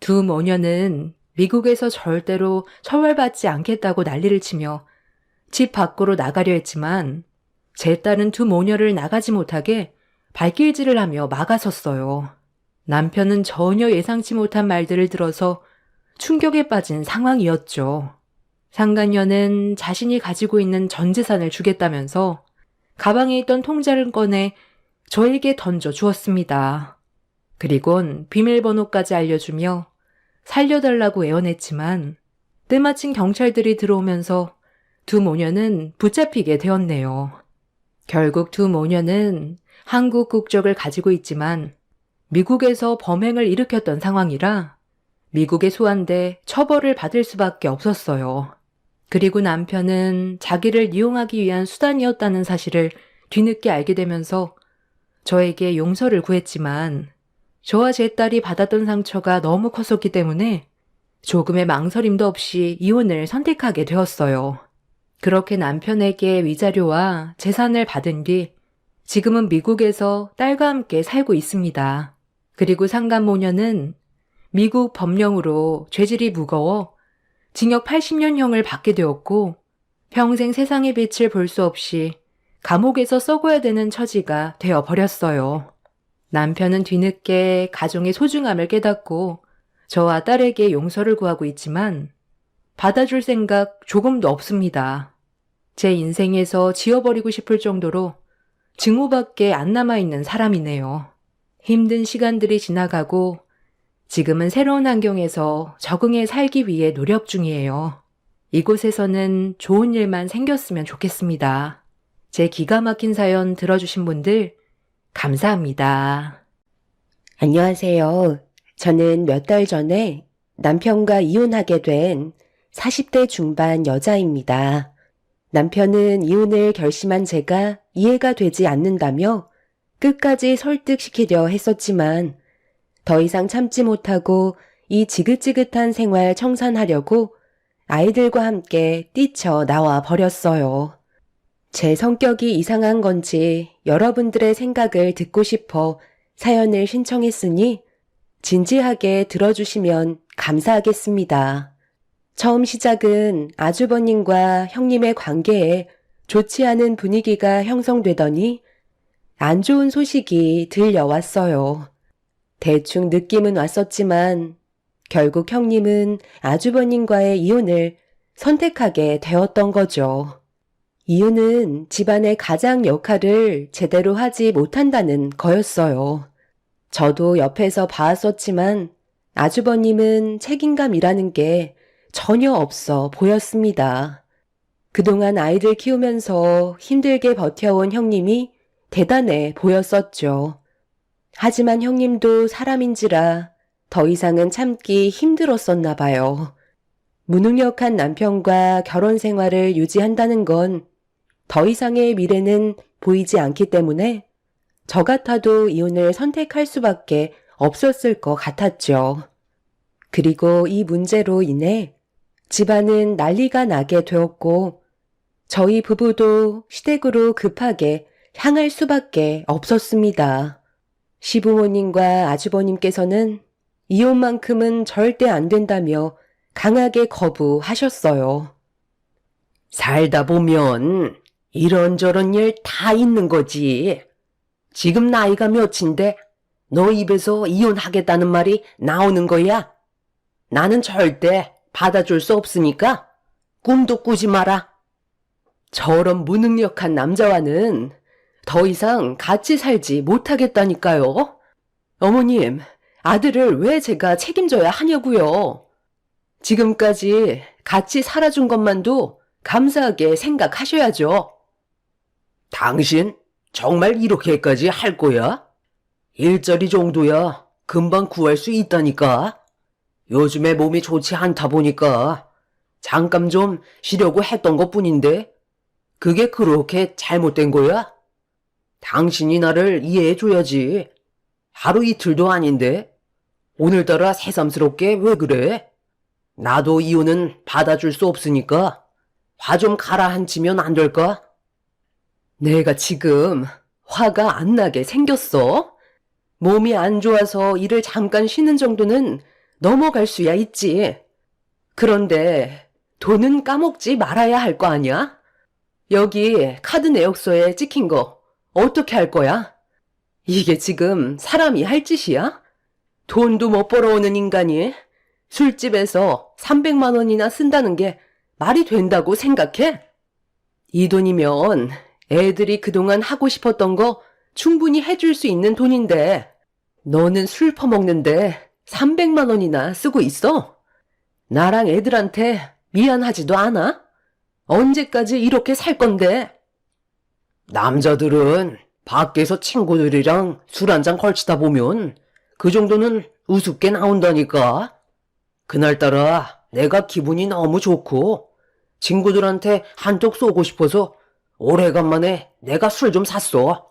두 모녀는 미국에서 절대로 처벌받지 않겠다고 난리를 치며 집 밖으로 나가려 했지만 제 딸은 두 모녀를 나가지 못하게 발길질을 하며 막아섰어요. 남편은 전혀 예상치 못한 말들을 들어서 충격에 빠진 상황이었죠. 상간녀는 자신이 가지고 있는 전 재산을 주겠다면서 가방에 있던 통장을 꺼내 저에게 던져 주었습니다. 그리곤 비밀번호까지 알려주며 살려달라고 애원했지만 때마침 경찰들이 들어오면서 두 모녀는 붙잡히게 되었네요. 결국 두 모녀는 한국 국적을 가지고 있지만 미국에서 범행을 일으켰던 상황이라 미국에 소환돼 처벌을 받을 수밖에 없었어요. 그리고 남편은 자기를 이용하기 위한 수단이었다는 사실을 뒤늦게 알게 되면서 저에게 용서를 구했지만 저와 제 딸이 받았던 상처가 너무 컸었기 때문에 조금의 망설임도 없이 이혼을 선택하게 되었어요. 그렇게 남편에게 위자료와 재산을 받은 뒤 지금은 미국에서 딸과 함께 살고 있습니다. 그리고 상간모녀는 미국 법령으로 죄질이 무거워 징역 80년형을 받게 되었고 평생 세상의 빛을 볼 수 없이 감옥에서 썩어야 되는 처지가 되어버렸어요. 남편은 뒤늦게 가정의 소중함을 깨닫고 저와 딸에게 용서를 구하고 있지만 받아줄 생각 조금도 없습니다. 제 인생에서 지워버리고 싶을 정도로 증오밖에 안 남아있는 사람이네요. 힘든 시간들이 지나가고 지금은 새로운 환경에서 적응해 살기 위해 노력 중이에요. 이곳에서는 좋은 일만 생겼으면 좋겠습니다. 제 기가 막힌 사연 들어주신 분들 감사합니다. 안녕하세요. 저는 몇 달 전에 남편과 이혼하게 된 40대 중반 여자입니다. 남편은 이혼을 결심한 제가 이해가 되지 않는다며 끝까지 설득시키려 했었지만 더 이상 참지 못하고 이 지긋지긋한 생활 청산하려고 아이들과 함께 뛰쳐나와 버렸어요. 제 성격이 이상한 건지 여러분들의 생각을 듣고 싶어 사연을 신청했으니 진지하게 들어주시면 감사하겠습니다. 처음 시작은 아주버님과 형님의 관계에 좋지 않은 분위기가 형성되더니 안 좋은 소식이 들려왔어요. 대충 느낌은 왔었지만 결국 형님은 아주버님과의 이혼을 선택하게 되었던 거죠. 이유는 집안의 가장 역할을 제대로 하지 못한다는 거였어요. 저도 옆에서 봐왔었지만 아주버님은 책임감이라는 게 전혀 없어 보였습니다. 그동안 아이들 키우면서 힘들게 버텨온 형님이 대단해 보였었죠. 하지만 형님도 사람인지라 더 이상은 참기 힘들었었나 봐요. 무능력한 남편과 결혼 생활을 유지한다는 건 더 이상의 미래는 보이지 않기 때문에 저 같아도 이혼을 선택할 수밖에 없었을 것 같았죠. 그리고 이 문제로 인해 집안은 난리가 나게 되었고 저희 부부도 시댁으로 급하게 향할 수밖에 없었습니다. 시부모님과 아주버님께서는 이혼만큼은 절대 안 된다며 강하게 거부하셨어요. 살다 보면 이런저런 일 다 있는 거지. 지금 나이가 몇인데 너 입에서 이혼하겠다는 말이 나오는 거야? 나는 절대 받아줄 수 없으니까 꿈도 꾸지 마라. 저런 무능력한 남자와는 더 이상 같이 살지 못하겠다니까요. 어머님, 아들을 왜 제가 책임져야 하냐고요. 지금까지 같이 살아준 것만도 감사하게 생각하셔야죠. 당신 정말 이렇게까지 할 거야? 일자리 정도야 금방 구할 수 있다니까. 요즘에 몸이 좋지 않다 보니까 잠깐 좀 쉬려고 했던 것뿐인데 그게 그렇게 잘못된 거야? 당신이 나를 이해해줘야지. 하루 이틀도 아닌데 오늘따라 새삼스럽게 왜 그래? 나도 이혼은 받아줄 수 없으니까 화 좀 가라앉히면 안 될까? 내가 지금 화가 안 나게 생겼어? 몸이 안 좋아서 일을 잠깐 쉬는 정도는 넘어갈 수야 있지. 그런데 돈은 까먹지 말아야 할 거 아니야? 여기 카드 내역서에 찍힌 거 어떻게 할 거야? 이게 지금 사람이 할 짓이야? 돈도 못 벌어오는 인간이 술집에서 300만 원이나 쓴다는 게 말이 된다고 생각해? 이 돈이면 애들이 그동안 하고 싶었던 거 충분히 해줄 수 있는 돈인데 너는 술 퍼먹는데 300만 원이나 쓰고 있어? 나랑 애들한테 미안하지도 않아? 언제까지 이렇게 살 건데? 남자들은 밖에서 친구들이랑 술 한잔 걸치다 보면 그 정도는 우습게 나온다니까. 그날따라 내가 기분이 너무 좋고 친구들한테 한턱 쏘고 싶어서 오래간만에 내가 술 좀 샀어.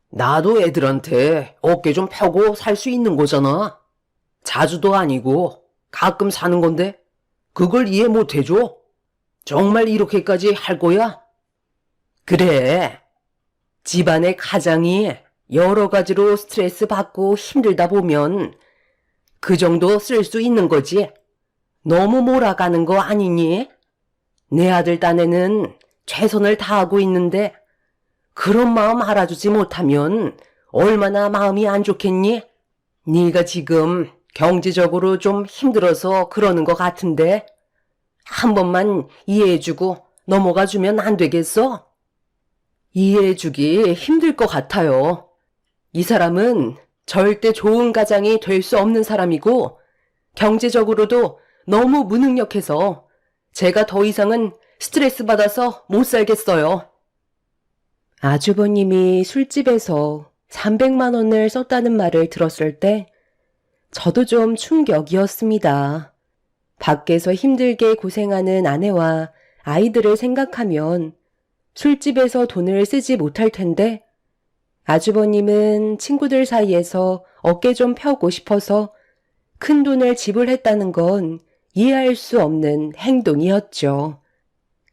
나도 애들한테 어깨 좀 펴고 살 수 있는 거잖아. 자주도 아니고 가끔 사는 건데 그걸 이해 못 해줘? 정말 이렇게까지 할 거야? 그래. 집안의 가장이 여러 가지로 스트레스 받고 힘들다 보면 그 정도 쓸 수 있는 거지. 너무 몰아가는 거 아니니? 내 아들 딴에는 최선을 다하고 있는데 그런 마음 알아주지 못하면 얼마나 마음이 안 좋겠니? 네가 지금 경제적으로 좀 힘들어서 그러는 것 같은데 한 번만 이해해주고 넘어가주면 안 되겠어? 이해해주기 힘들 것 같아요. 이 사람은 절대 좋은 가장이 될 수 없는 사람이고 경제적으로도 너무 무능력해서 제가 더 이상은 스트레스 받아서 못 살겠어요. 아주버님이 술집에서 300만 원을 썼다는 말을 들었을 때 저도 좀 충격이었습니다. 밖에서 힘들게 고생하는 아내와 아이들을 생각하면 술집에서 돈을 쓰지 못할 텐데 아주버님은 친구들 사이에서 어깨 좀 펴고 싶어서 큰 돈을 지불했다는 건 이해할 수 없는 행동이었죠.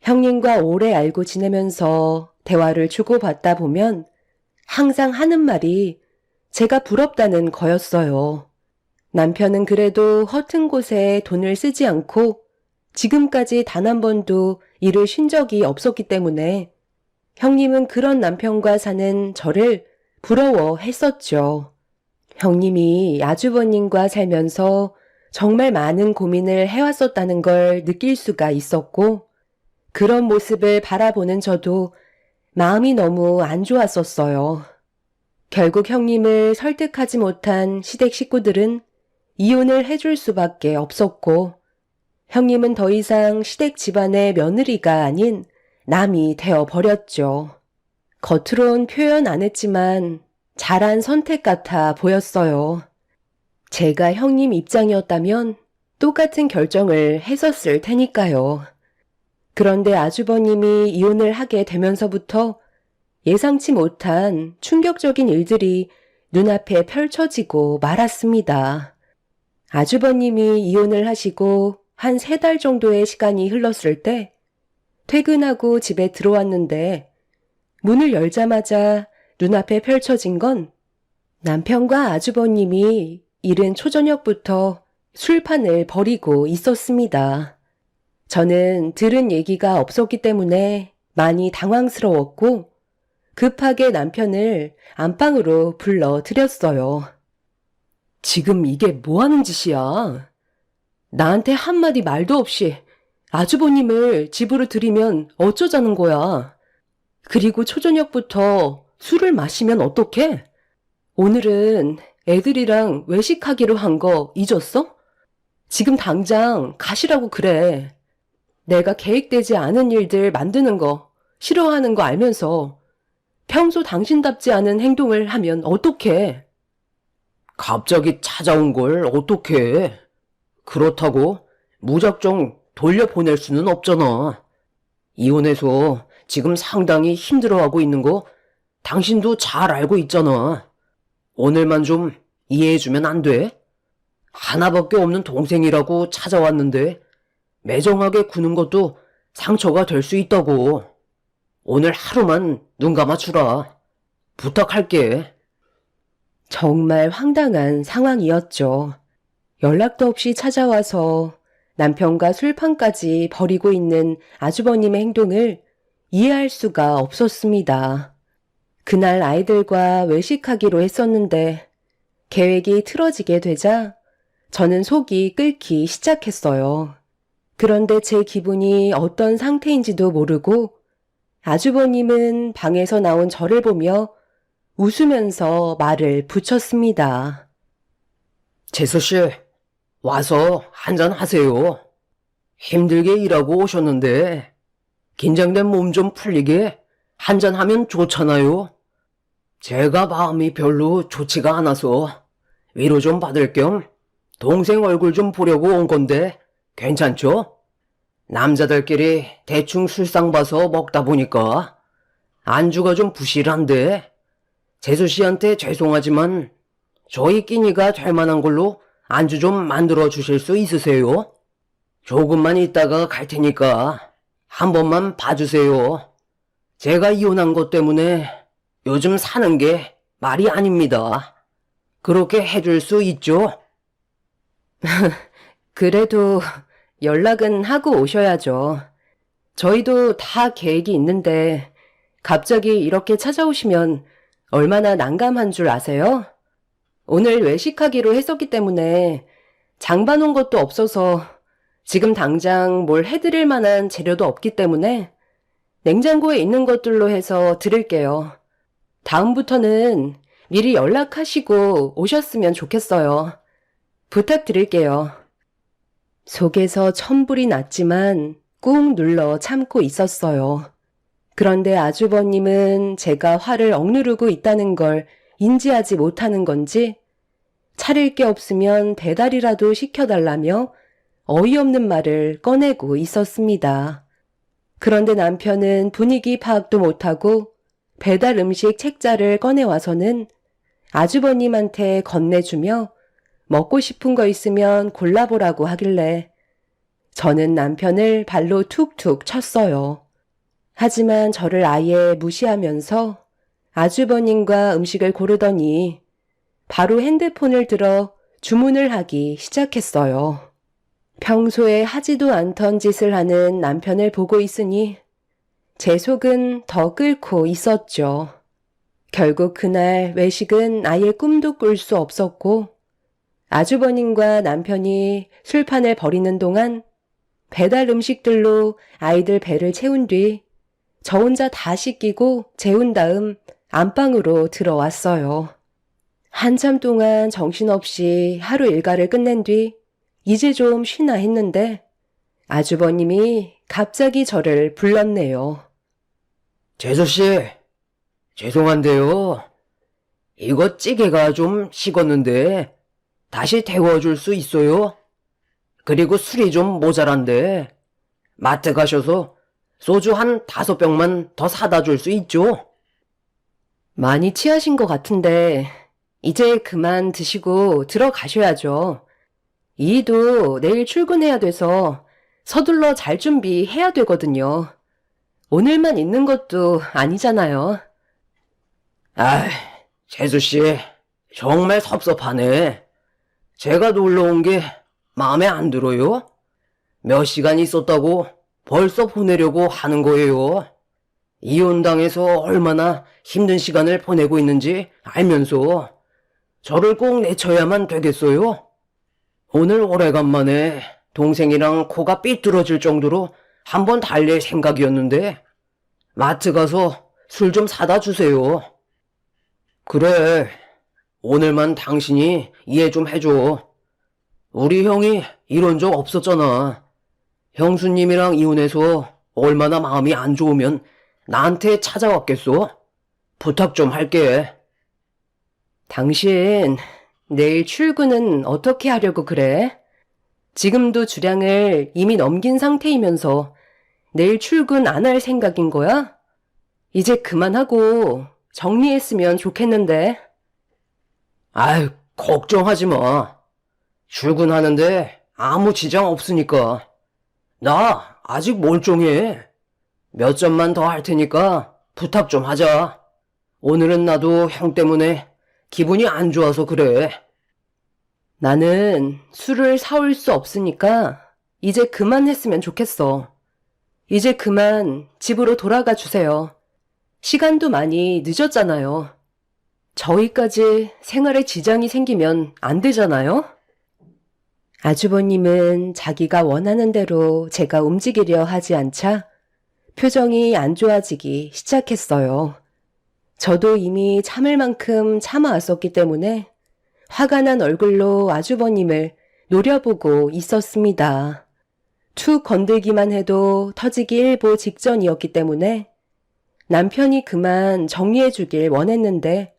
형님과 오래 알고 지내면서 대화를 주고받다 보면 항상 하는 말이 제가 부럽다는 거였어요. 남편은 그래도 허튼 곳에 돈을 쓰지 않고 지금까지 단 한 번도 일을 쉰 적이 없었기 때문에 형님은 그런 남편과 사는 저를 부러워했었죠. 형님이 아주버님과 살면서 정말 많은 고민을 해왔었다는 걸 느낄 수가 있었고 그런 모습을 바라보는 저도 마음이 너무 안 좋았었어요. 결국 형님을 설득하지 못한 시댁 식구들은 이혼을 해줄 수밖에 없었고 형님은 더 이상 시댁 집안의 며느리가 아닌 남이 되어버렸죠. 겉으론 표현 안 했지만 잘한 선택 같아 보였어요. 제가 형님 입장이었다면 똑같은 결정을 했었을 테니까요. 그런데 아주버님이 이혼을 하게 되면서부터 예상치 못한 충격적인 일들이 눈앞에 펼쳐지고 말았습니다. 아주버님이 이혼을 하시고 한 3달 정도의 시간이 흘렀을 때 퇴근하고 집에 들어왔는데 문을 열자마자 눈앞에 펼쳐진 건 남편과 아주버님이 이른 초저녁부터 술판을 벌이고 있었습니다. 저는 들은 얘기가 없었기 때문에 많이 당황스러웠고 급하게 남편을 안방으로 불러들였어요. 지금 이게 뭐 하는 짓이야? 나한테 한마디 말도 없이 아주버님을 집으로 들이면 어쩌자는 거야? 그리고 초저녁부터 술을 마시면 어떡해? 오늘은 애들이랑 외식하기로 한 거 잊었어? 지금 당장 가시라고 그래. 내가 계획되지 않은 일들 만드는 거 싫어하는 거 알면서 평소 당신답지 않은 행동을 하면 어떡해? 갑자기 찾아온 걸 어떡해. 그렇다고 무작정 돌려보낼 수는 없잖아. 이혼해서 지금 상당히 힘들어하고 있는 거 당신도 잘 알고 있잖아. 오늘만 좀 이해해주면 안 돼? 하나밖에 없는 동생이라고 찾아왔는데 매정하게 구는 것도 상처가 될 수 있다고. 오늘 하루만 눈 감아주라. 부탁할게. 정말 황당한 상황이었죠. 연락도 없이 찾아와서 남편과 술판까지 벌이고 있는 아주버님의 행동을 이해할 수가 없었습니다. 그날 아이들과 외식하기로 했었는데 계획이 틀어지게 되자 저는 속이 끓기 시작했어요. 그런데 제 기분이 어떤 상태인지도 모르고 아주버님은 방에서 나온 저를 보며 웃으면서 말을 붙였습니다. 재수씨, 와서 한잔 하세요. 힘들게 일하고 오셨는데 긴장된 몸 좀 풀리게 한잔하면 좋잖아요. 제가 마음이 별로 좋지가 않아서 위로 좀 받을 겸 동생 얼굴 좀 보려고 온 건데 괜찮죠? 남자들끼리 대충 술상 봐서 먹다 보니까 안주가 좀 부실한데 재수씨한테 죄송하지만 저희 끼니가 될 만한 걸로 안주 좀 만들어 주실 수 있으세요? 조금만 있다가 갈 테니까 한 번만 봐주세요. 제가 이혼한 것 때문에 요즘 사는 게 말이 아닙니다. 그렇게 해줄 수 있죠? 그래도 연락은 하고 오셔야죠. 저희도 다 계획이 있는데 갑자기 이렇게 찾아오시면 얼마나 난감한 줄 아세요? 오늘 외식하기로 했었기 때문에 장봐 놓은 것도 없어서 지금 당장 뭘 해드릴 만한 재료도 없기 때문에 냉장고에 있는 것들로 해서 드릴게요. 다음부터는 미리 연락하시고 오셨으면 좋겠어요. 부탁드릴게요. 속에서 천불이 났지만 꾹 눌러 참고 있었어요. 그런데 아주버님은 제가 화를 억누르고 있다는 걸 인지하지 못하는 건지 차릴 게 없으면 배달이라도 시켜달라며 어이없는 말을 꺼내고 있었습니다. 그런데 남편은 분위기 파악도 못하고 배달 음식 책자를 꺼내와서는 아주버님한테 건네주며 먹고 싶은 거 있으면 골라보라고 하길래 저는 남편을 발로 툭툭 쳤어요. 하지만 저를 아예 무시하면서 아주버님과 음식을 고르더니 바로 핸드폰을 들어 주문을 하기 시작했어요. 평소에 하지도 않던 짓을 하는 남편을 보고 있으니 제 속은 더 끓고 있었죠. 결국 그날 외식은 아예 꿈도 꿀 수 없었고 아주버님과 남편이 술판을 벌이는 동안 배달 음식들로 아이들 배를 채운 뒤 저 혼자 다 씻기고 재운 다음 안방으로 들어왔어요. 한참 동안 정신없이 하루 일과를 끝낸 뒤 이제 좀 쉬나 했는데 아주버님이 갑자기 저를 불렀네요. 재수씨, 죄송한데요. 이거 찌개가 좀 식었는데 다시 데워줄 수 있어요? 그리고 술이 좀 모자란데 마트 가셔서 소주 한 5병만 더 사다 줄 수 있죠? 많이 취하신 것 같은데 이제 그만 드시고 들어가셔야죠. 이도 내일 출근해야 돼서 서둘러 잘 준비해야 되거든요. 오늘만 있는 것도 아니잖아요. 아이, 재수씨, 정말 섭섭하네. 제가 놀러 온 게 마음에 안 들어요? 몇 시간 있었다고 벌써 보내려고 하는 거예요. 이혼당해서 얼마나 힘든 시간을 보내고 있는지 알면서 저를 꼭 내쳐야만 되겠어요? 오늘 오래간만에 동생이랑 코가 삐뚤어질 정도로 한번 달랠 생각이었는데 마트 가서 술 좀 사다 주세요. 그래, 오늘만 당신이 이해 좀 해줘. 우리 형이 이런 적 없었잖아. 형수님이랑 이혼해서 얼마나 마음이 안 좋으면 나한테 찾아왔겠어? 부탁 좀 할게. 당신 내일 출근은 어떻게 하려고 그래? 지금도 주량을 이미 넘긴 상태이면서 내일 출근 안 할 생각인 거야? 이제 그만하고 정리했으면 좋겠는데. 아이, 걱정하지 마. 출근하는데 아무 지장 없으니까. 나 아직 멀쩡해. 몇 점만 더 할 테니까 부탁 좀 하자. 오늘은 나도 형 때문에 기분이 안 좋아서 그래. 나는 술을 사올 수 없으니까 이제 그만했으면 좋겠어. 이제 그만 집으로 돌아가 주세요. 시간도 많이 늦었잖아요. 저희까지 생활에 지장이 생기면 안 되잖아요? 아주버님은 자기가 원하는 대로 제가 움직이려 하지 않자 표정이 안 좋아지기 시작했어요. 저도 이미 참을 만큼 참아왔었기 때문에 화가 난 얼굴로 아주버님을 노려보고 있었습니다. 툭 건들기만 해도 터지기 일보 직전이었기 때문에 남편이 그만 정리해주길 원했는데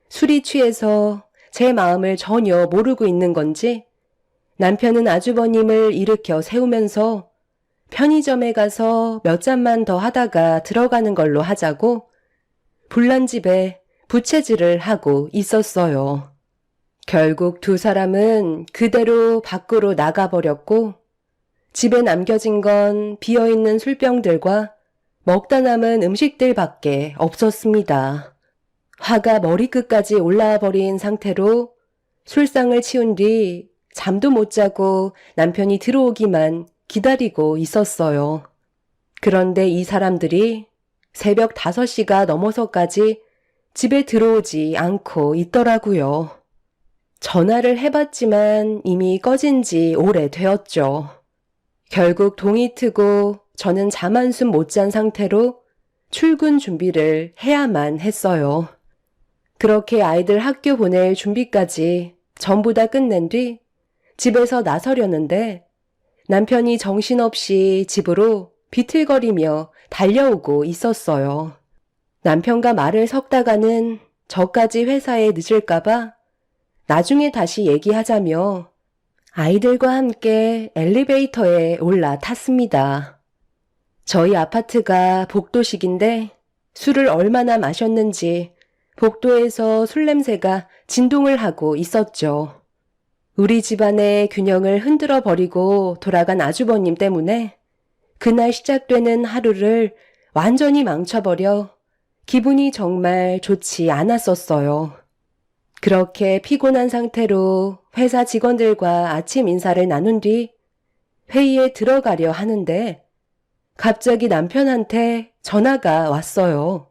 술이 취해서 제 마음을 전혀 모르고 있는 건지 남편은 아주버님을 일으켜 세우면서 편의점에 가서 몇 잔만 더 하다가 들어가는 걸로 하자고 불난 집에 부채질을 하고 있었어요. 결국 두 사람은 그대로 밖으로 나가버렸고 집에 남겨진 건 비어있는 술병들과 먹다 남은 음식들밖에 없었습니다. 화가 머리끝까지 올라와 버린 상태로 술상을 치운 뒤 잠도 못 자고 남편이 들어오기만 기다리고 있었어요. 그런데 이 사람들이 새벽 5시가 넘어서까지 집에 들어오지 않고 있더라고요. 전화를 해봤지만 이미 꺼진 지 오래되었죠. 결국 동이 트고 저는 잠 한숨 못 잔 상태로 출근 준비를 해야만 했어요. 그렇게 아이들 학교 보낼 준비까지 전부 다 끝낸 뒤 집에서 나서려는데 남편이 정신없이 집으로 비틀거리며 달려오고 있었어요. 남편과 말을 섞다가는 저까지 회사에 늦을까봐 나중에 다시 얘기하자며 아이들과 함께 엘리베이터에 올라탔습니다. 저희 아파트가 복도식인데 술을 얼마나 마셨는지 복도에서 술 냄새가 진동을 하고 있었죠. 우리 집안의 균형을 흔들어 버리고 돌아간 아주버님 때문에 그날 시작되는 하루를 완전히 망쳐버려 기분이 정말 좋지 않았었어요. 그렇게 피곤한 상태로 회사 직원들과 아침 인사를 나눈 뒤 회의에 들어가려 하는데 갑자기 남편한테 전화가 왔어요.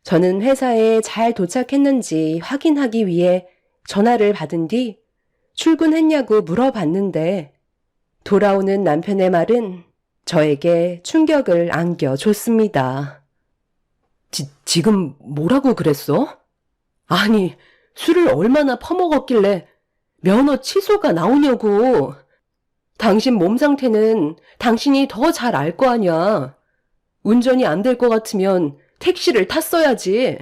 저는 회사에 잘 도착했는지 확인하기 위해 전화를 받은 뒤 출근했냐고 물어봤는데 돌아오는 남편의 말은 저에게 충격을 안겨줬습니다. 지금 뭐라고 그랬어? 아니, 술을 얼마나 퍼먹었길래 면허 취소가 나오냐고. 당신 몸 상태는 당신이 더 잘 알 거 아니야. 운전이 안 될 것 같으면 택시를 탔어야지.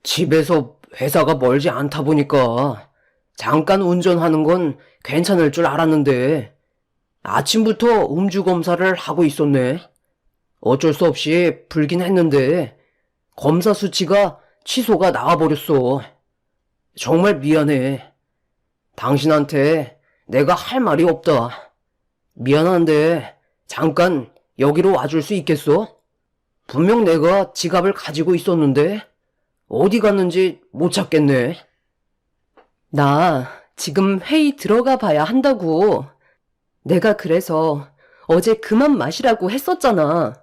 집에서 회사가 멀지 않다 보니까 잠깐 운전하는 건 괜찮을 줄 알았는데 아침부터 음주 검사를 하고 있었네. 어쩔 수 없이 불긴 했는데 검사 수치가 취소가 나와버렸어. 정말 미안해. 당신한테 내가 할 말이 없다. 미안한데 잠깐 여기로 와줄 수 있겠어? 분명 내가 지갑을 가지고 있었는데 어디 갔는지 못 찾겠네. 나 지금 회의 들어가 봐야 한다고. 내가 그래서 어제 그만 마시라고 했었잖아.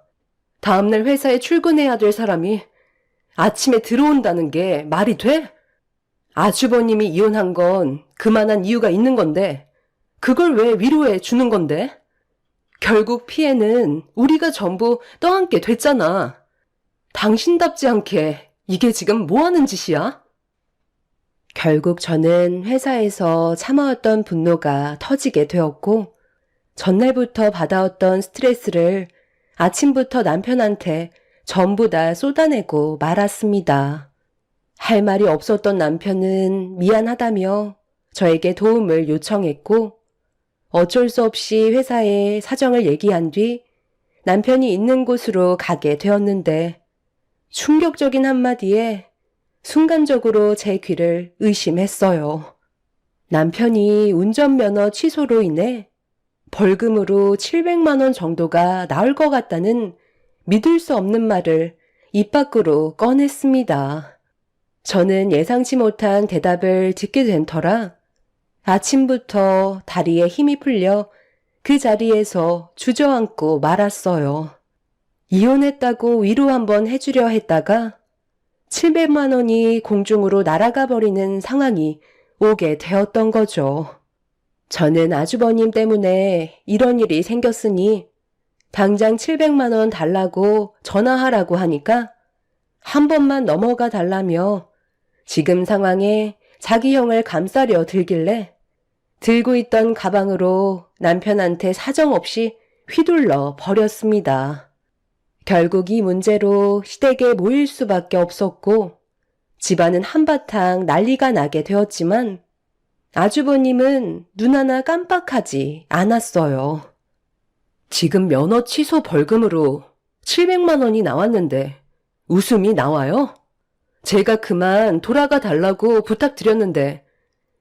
다음날 회사에 출근해야 될 사람이 아침에 들어온다는 게 말이 돼? 아주버님이 이혼한 건 그만한 이유가 있는 건데 그걸 왜 위로해 주는 건데? 결국 피해는 우리가 전부 떠안게 됐잖아. 당신답지 않게 이게 지금 뭐 하는 짓이야? 결국 저는 회사에서 참아왔던 분노가 터지게 되었고 전날부터 받아왔던 스트레스를 아침부터 남편한테 전부 다 쏟아내고 말았습니다. 할 말이 없었던 남편은 미안하다며 저에게 도움을 요청했고 어쩔 수 없이 회사에 사정을 얘기한 뒤 남편이 있는 곳으로 가게 되었는데 충격적인 한마디에 순간적으로 제 귀를 의심했어요. 남편이 운전면허 취소로 인해 벌금으로 700만 원 정도가 나올 것 같다는 믿을 수 없는 말을 입 밖으로 꺼냈습니다. 저는 예상치 못한 대답을 듣게 된 터라 아침부터 다리에 힘이 풀려 그 자리에서 주저앉고 말았어요. 이혼했다고 위로 한번 해주려 했다가 700만 원이 공중으로 날아가 버리는 상황이 오게 되었던 거죠. 저는 아주버님 때문에 이런 일이 생겼으니 당장 700만 원 달라고 전화하라고 하니까 한 번만 넘어가 달라며 지금 상황에 자기 형을 감싸려 들길래 들고 있던 가방으로 남편한테 사정없이 휘둘러 버렸습니다. 결국 이 문제로 시댁에 모일 수밖에 없었고 집안은 한바탕 난리가 나게 되었지만 아주버님은 눈 하나 깜빡하지 않았어요. 지금 면허 취소 벌금으로 700만 원이 나왔는데 웃음이 나와요? 제가 그만 돌아가 달라고 부탁드렸는데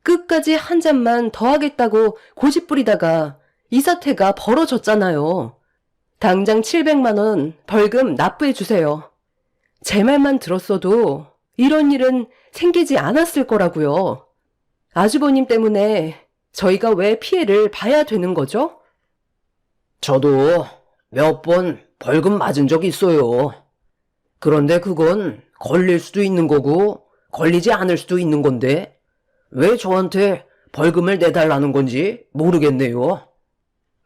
끝까지 한 잔만 더 하겠다고 고집부리다가 이 사태가 벌어졌잖아요. 당장 700만 원 벌금 납부해 주세요. 제 말만 들었어도 이런 일은 생기지 않았을 거라고요. 아주버님 때문에 저희가 왜 피해를 봐야 되는 거죠? 저도 몇 번 벌금 맞은 적 있어요. 그런데 그건 걸릴 수도 있는 거고 걸리지 않을 수도 있는 건데 왜 저한테 벌금을 내달라는 건지 모르겠네요.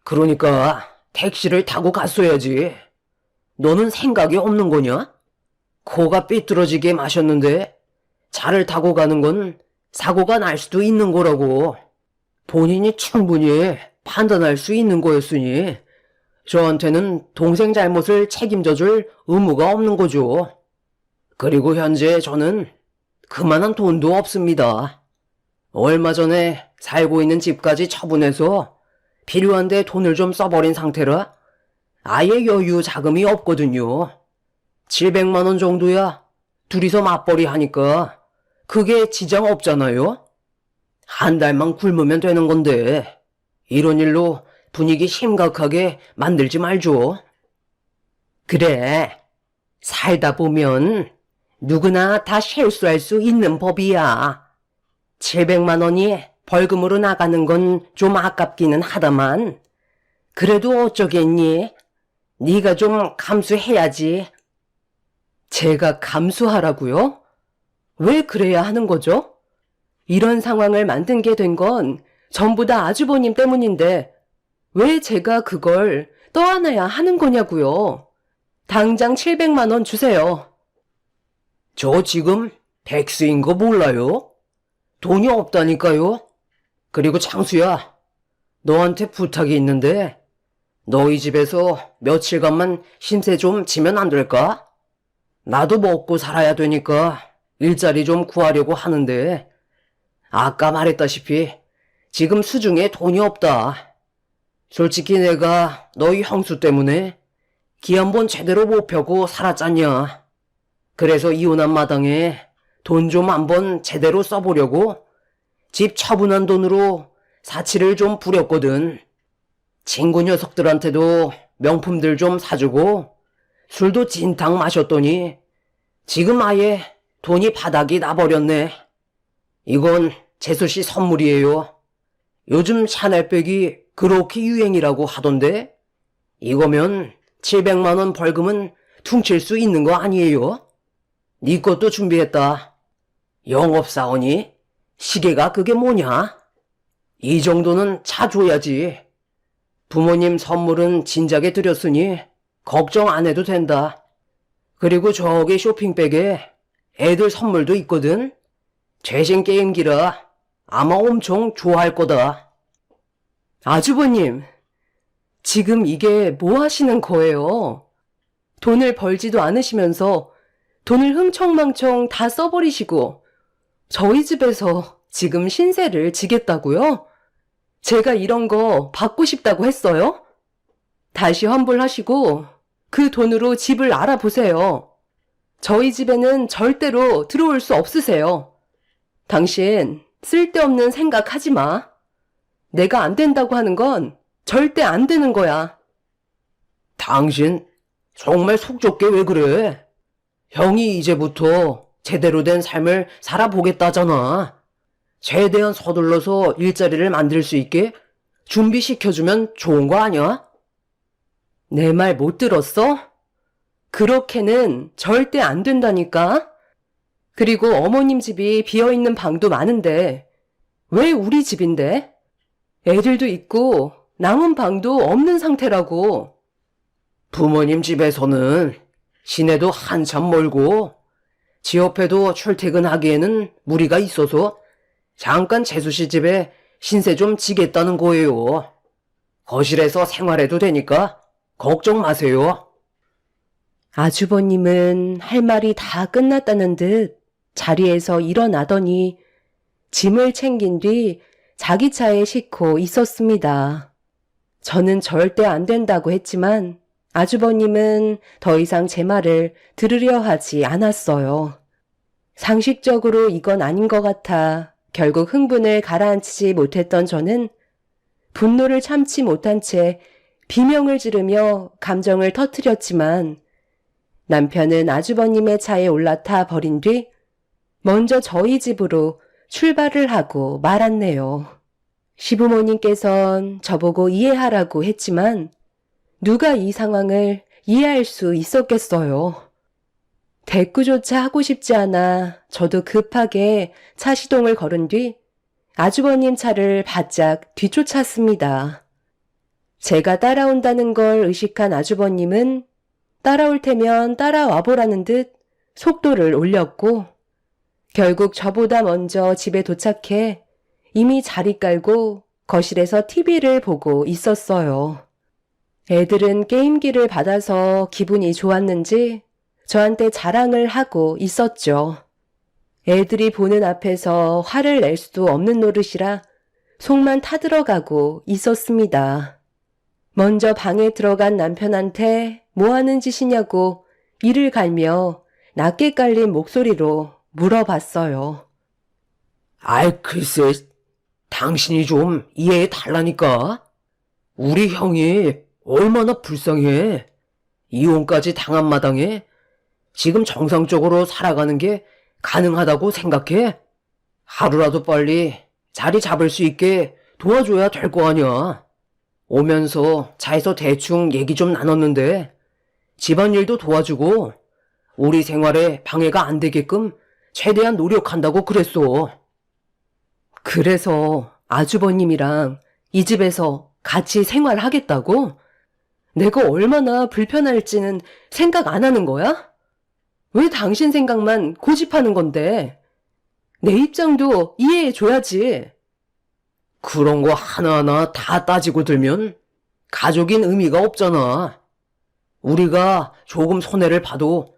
그러니까 택시를 타고 갔어야지. 너는 생각이 없는 거냐? 코가 삐뚤어지게 마셨는데 차를 타고 가는 건 사고가 날 수도 있는 거라고. 본인이 충분히 판단할 수 있는 거였으니 저한테는 동생 잘못을 책임져줄 의무가 없는 거죠. 그리고 현재 저는 그만한 돈도 없습니다. 얼마 전에 살고 있는 집까지 처분해서 필요한데 돈을 좀 써버린 상태라 아예 여유 자금이 없거든요. 700만 원 정도야 둘이서 맞벌이 하니까 그게 지장 없잖아요. 한 달만 굶으면 되는 건데 이런 일로 분위기 심각하게 만들지 말죠. 그래. 살다 보면 누구나 다 실수할 수 있는 법이야. 700만 원이 벌금으로 나가는 건 좀 아깝기는 하다만 그래도 어쩌겠니? 네가 좀 감수해야지. 제가 감수하라고요? 왜 그래야 하는 거죠? 이런 상황을 만들게 된 건 전부 다 아주버님 때문인데 왜 제가 그걸 떠안아야 하는 거냐고요? 당장 700만 원 주세요. 저 지금 백수인 거 몰라요? 돈이 없다니까요. 그리고 창수야, 너한테 부탁이 있는데 너희 집에서 며칠간만 신세 좀 지면 안 될까? 나도 먹고 살아야 되니까 일자리 좀 구하려고 하는데 아까 말했다시피 지금 수중에 돈이 없다. 솔직히 내가 너희 형수 때문에 기 한 번 제대로 못 펴고 살았잖냐. 그래서 이혼한 마당에 돈 좀 한번 제대로 써보려고 집 처분한 돈으로 사치를 좀 부렸거든. 친구 녀석들한테도 명품들 좀 사주고 술도 진탕 마셨더니 지금 아예 돈이 바닥이 나버렸네. 이건 재수씨 선물이에요. 요즘 샤넬백이 그렇게 유행이라고 하던데 이거면 700만 원 벌금은 퉁칠 수 있는 거 아니에요? 네 것도 준비했다. 영업사원이? 시계가 그게 뭐냐? 이 정도는 차 줘야지. 부모님 선물은 진작에 드렸으니 걱정 안 해도 된다. 그리고 저기 쇼핑백에 애들 선물도 있거든. 최신 게임기라 아마 엄청 좋아할 거다. 아주버님, 지금 이게 뭐 하시는 거예요? 돈을 벌지도 않으시면서 돈을 흥청망청 다 써버리시고 저희 집에서 지금 신세를 지겠다고요? 제가 이런 거 받고 싶다고 했어요? 다시 환불하시고 그 돈으로 집을 알아보세요. 저희 집에는 절대로 들어올 수 없으세요. 당신 쓸데없는 생각하지 마. 내가 안 된다고 하는 건 절대 안 되는 거야. 당신 정말 속 좁게 왜 그래? 형이 이제부터 제대로 된 삶을 살아보겠다잖아. 최대한 서둘러서 일자리를 만들 수 있게 준비시켜주면 좋은 거 아니야? 내 말 못 들었어? 그렇게는 절대 안 된다니까? 그리고 어머님 집이 비어있는 방도 많은데 왜 우리 집인데? 애들도 있고 남은 방도 없는 상태라고. 부모님 집에서는 시내도 한참 멀고 지 옆에도 출퇴근하기에는 무리가 있어서 잠깐 재수씨 집에 신세 좀 지겠다는 거예요. 거실에서 생활해도 되니까 걱정 마세요. 아주버님은 할 말이 다 끝났다는 듯 자리에서 일어나더니 짐을 챙긴 뒤 자기 차에 싣고 있었습니다. 저는 절대 안 된다고 했지만 아주버님은 더 이상 제 말을 들으려 하지 않았어요. 상식적으로 이건 아닌 것 같아 결국 흥분을 가라앉히지 못했던 저는 분노를 참지 못한 채 비명을 지르며 감정을 터뜨렸지만 남편은 아주버님의 차에 올라타 버린 뒤 먼저 저희 집으로 출발을 하고 말았네요. 시부모님께선 저보고 이해하라고 했지만 누가 이 상황을 이해할 수 있었겠어요. 대꾸조차 하고 싶지 않아 저도 급하게 차 시동을 걸은 뒤 아주버님 차를 바짝 뒤쫓았습니다. 제가 따라온다는 걸 의식한 아주버님은 따라올 테면 따라와 보라는 듯 속도를 올렸고 결국 저보다 먼저 집에 도착해 이미 자리 깔고 거실에서 TV를 보고 있었어요. 애들은 게임기를 받아서 기분이 좋았는지 저한테 자랑을 하고 있었죠. 애들이 보는 앞에서 화를 낼 수도 없는 노릇이라 속만 타들어가고 있었습니다. 먼저 방에 들어간 남편한테 뭐 하는 짓이냐고 이를 갈며 낮게 깔린 목소리로 물어봤어요. 아이, 글쎄, 당신이 좀 이해해 달라니까. 우리 형이 얼마나 불쌍해. 이혼까지 당한 마당에 지금 정상적으로 살아가는 게 가능하다고 생각해? 하루라도 빨리 자리 잡을 수 있게 도와줘야 될 거 아니야. 오면서 차에서 대충 얘기 좀 나눴는데 집안일도 도와주고 우리 생활에 방해가 안 되게끔 최대한 노력한다고 그랬어. 그래서 아주버님이랑 이 집에서 같이 생활하겠다고? 내가 얼마나 불편할지는 생각 안 하는 거야? 왜 당신 생각만 고집하는 건데? 내 입장도 이해해줘야지. 그런 거 하나하나 다 따지고 들면 가족인 의미가 없잖아. 우리가 조금 손해를 봐도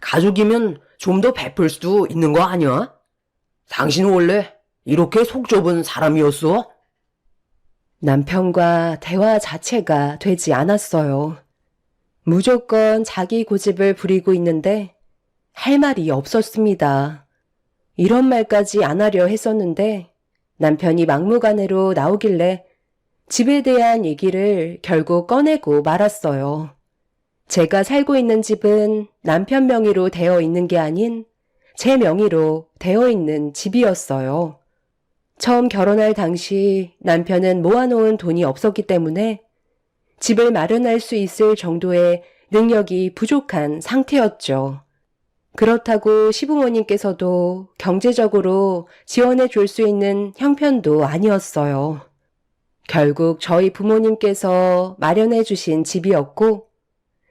가족이면 좀 더 베풀 수도 있는 거 아니야? 당신은 원래 이렇게 속 좁은 사람이었어? 남편과 대화 자체가 되지 않았어요. 무조건 자기 고집을 부리고 있는데 할 말이 없었습니다. 이런 말까지 안 하려 했었는데 남편이 막무가내로 나오길래 집에 대한 얘기를 결국 꺼내고 말았어요. 제가 살고 있는 집은 남편 명의로 되어 있는 게 아닌 제 명의로 되어 있는 집이었어요. 처음 결혼할 당시 남편은 모아놓은 돈이 없었기 때문에 집을 마련할 수 있을 정도의 능력이 부족한 상태였죠. 그렇다고 시부모님께서도 경제적으로 지원해 줄 수 있는 형편도 아니었어요. 결국 저희 부모님께서 마련해 주신 집이었고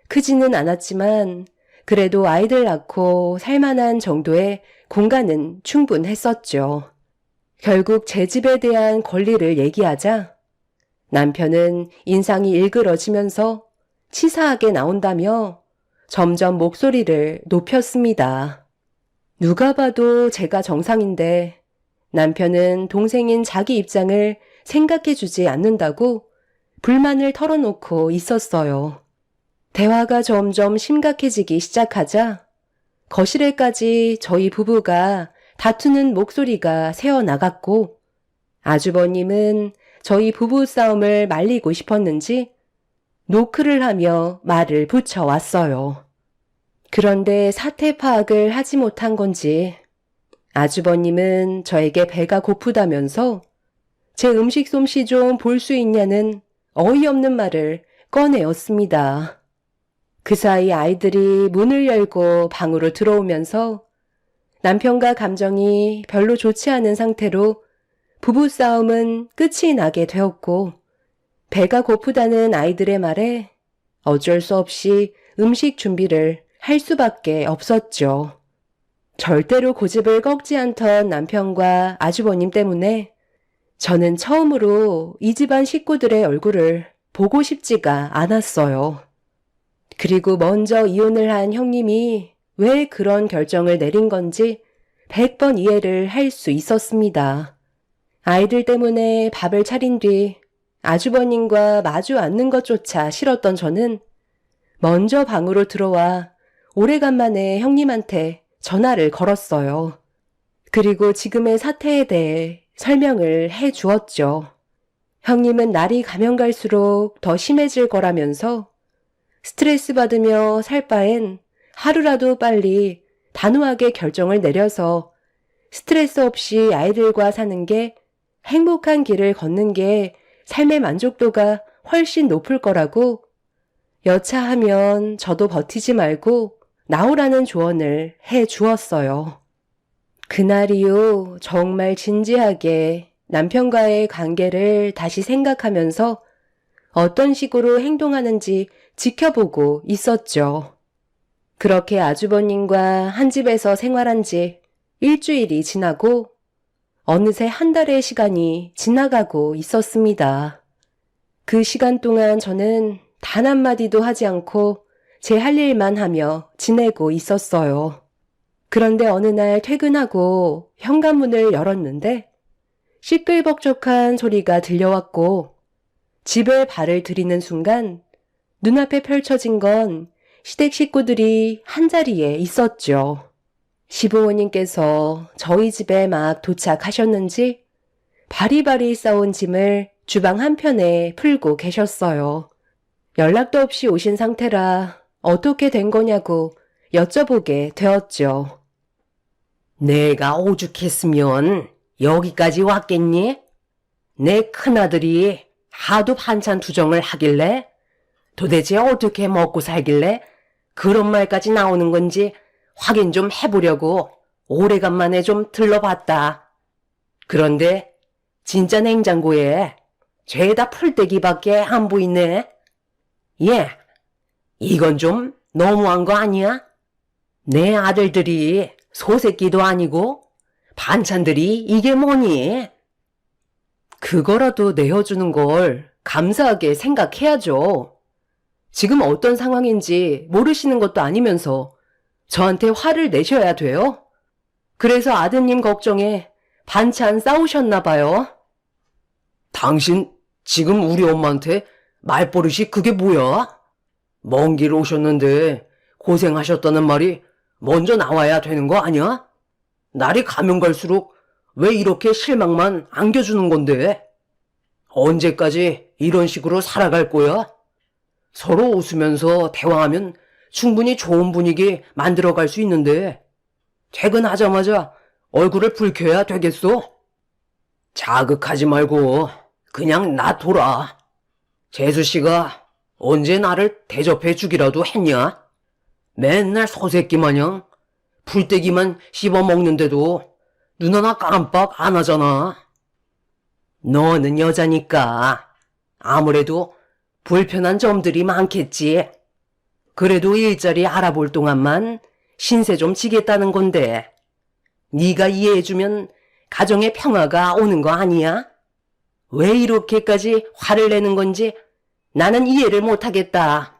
크지는 않았지만 그래도 아이들 낳고 살만한 정도의 공간은 충분했었죠. 결국 제 집에 대한 권리를 얘기하자 남편은 인상이 일그러지면서 치사하게 나온다며 점점 목소리를 높였습니다. 누가 봐도 제가 정상인데 남편은 동생인 자기 입장을 생각해주지 않는다고 불만을 털어놓고 있었어요. 대화가 점점 심각해지기 시작하자 거실에까지 저희 부부가 다투는 목소리가 새어나갔고 아주버님은 저희 부부 싸움을 말리고 싶었는지 노크를 하며 말을 붙여왔어요. 그런데 사태 파악을 하지 못한 건지 아주버님은 저에게 배가 고프다면서 제 음식 솜씨 좀 볼 수 있냐는 어이없는 말을 꺼내었습니다. 그 사이 아이들이 문을 열고 방으로 들어오면서 남편과 감정이 별로 좋지 않은 상태로 부부싸움은 끝이 나게 되었고 배가 고프다는 아이들의 말에 어쩔 수 없이 음식 준비를 할 수밖에 없었죠. 절대로 고집을 꺾지 않던 남편과 아주버님 때문에 저는 처음으로 이 집안 식구들의 얼굴을 보고 싶지가 않았어요. 그리고 먼저 이혼을 한 형님이 왜 그런 결정을 내린 건지 100번 이해를 할 수 있었습니다. 아이들 때문에 밥을 차린 뒤 아주버님과 마주 앉는 것조차 싫었던 저는 먼저 방으로 들어와 오래간만에 형님한테 전화를 걸었어요. 그리고 지금의 사태에 대해 설명을 해 주었죠. 형님은 날이 가면 갈수록 더 심해질 거라면서 스트레스 받으며 살 바엔 하루라도 빨리 단호하게 결정을 내려서 스트레스 없이 아이들과 사는 게 행복한 길을 걷는 게 삶의 만족도가 훨씬 높을 거라고 여차하면 저도 버티지 말고 나오라는 조언을 해 주었어요. 그날이요, 정말 진지하게 남편과의 관계를 다시 생각하면서 어떤 식으로 행동하는지 지켜보고 있었죠. 그렇게 아주버님과 한 집에서 생활한 지 일주일이 지나고 어느새 한 달의 시간이 지나가고 있었습니다. 그 시간 동안 저는 단 한마디도 하지 않고 제 할 일만 하며 지내고 있었어요. 그런데 어느 날 퇴근하고 현관문을 열었는데 시끌벅적한 소리가 들려왔고 집에 발을 들이는 순간 눈앞에 펼쳐진 건 시댁 식구들이 한자리에 있었죠. 시부모님께서 저희 집에 막 도착하셨는지 바리바리 싸온 짐을 주방 한편에 풀고 계셨어요. 연락도 없이 오신 상태라 어떻게 된 거냐고 여쭤보게 되었죠. 내가 오죽했으면 여기까지 왔겠니? 내 큰아들이 하도 반찬 투정을 하길래 도대체 어떻게 먹고 살길래 그런 말까지 나오는 건지 확인 좀 해보려고 오래간만에 좀 들러봤다. 그런데 진짜 냉장고에 죄다 풀떼기밖에 안 보이네. 예, 이건 좀 너무한 거 아니야? 내 아들들이 소새끼도 아니고 반찬들이 이게 뭐니? 그거라도 내어주는 걸 감사하게 생각해야죠. 지금 어떤 상황인지 모르시는 것도 아니면서 저한테 화를 내셔야 돼요? 그래서 아드님 걱정에 반찬 싸우셨나 봐요. 당신 지금 우리 엄마한테 말버릇이 그게 뭐야? 먼 길 오셨는데 고생하셨다는 말이 먼저 나와야 되는 거 아니야? 날이 가면 갈수록 왜 이렇게 실망만 안겨주는 건데? 언제까지 이런 식으로 살아갈 거야? 서로 웃으면서 대화하면 충분히 좋은 분위기 만들어갈 수 있는데 퇴근하자마자 얼굴을 붉혀야 되겠어? 자극하지 말고 그냥 놔둬라. 재수씨가 언제 나를 대접해 주기라도 했냐? 맨날 소새끼 마냥 풀떼기만 씹어먹는데도 눈 하나 깜빡 안 하잖아. 너는 여자니까 아무래도 불편한 점들이 많겠지. 그래도 일자리 알아볼 동안만 신세 좀 지겠다는 건데 네가 이해해주면 가정의 평화가 오는 거 아니야? 왜 이렇게까지 화를 내는 건지 나는 이해를 못하겠다.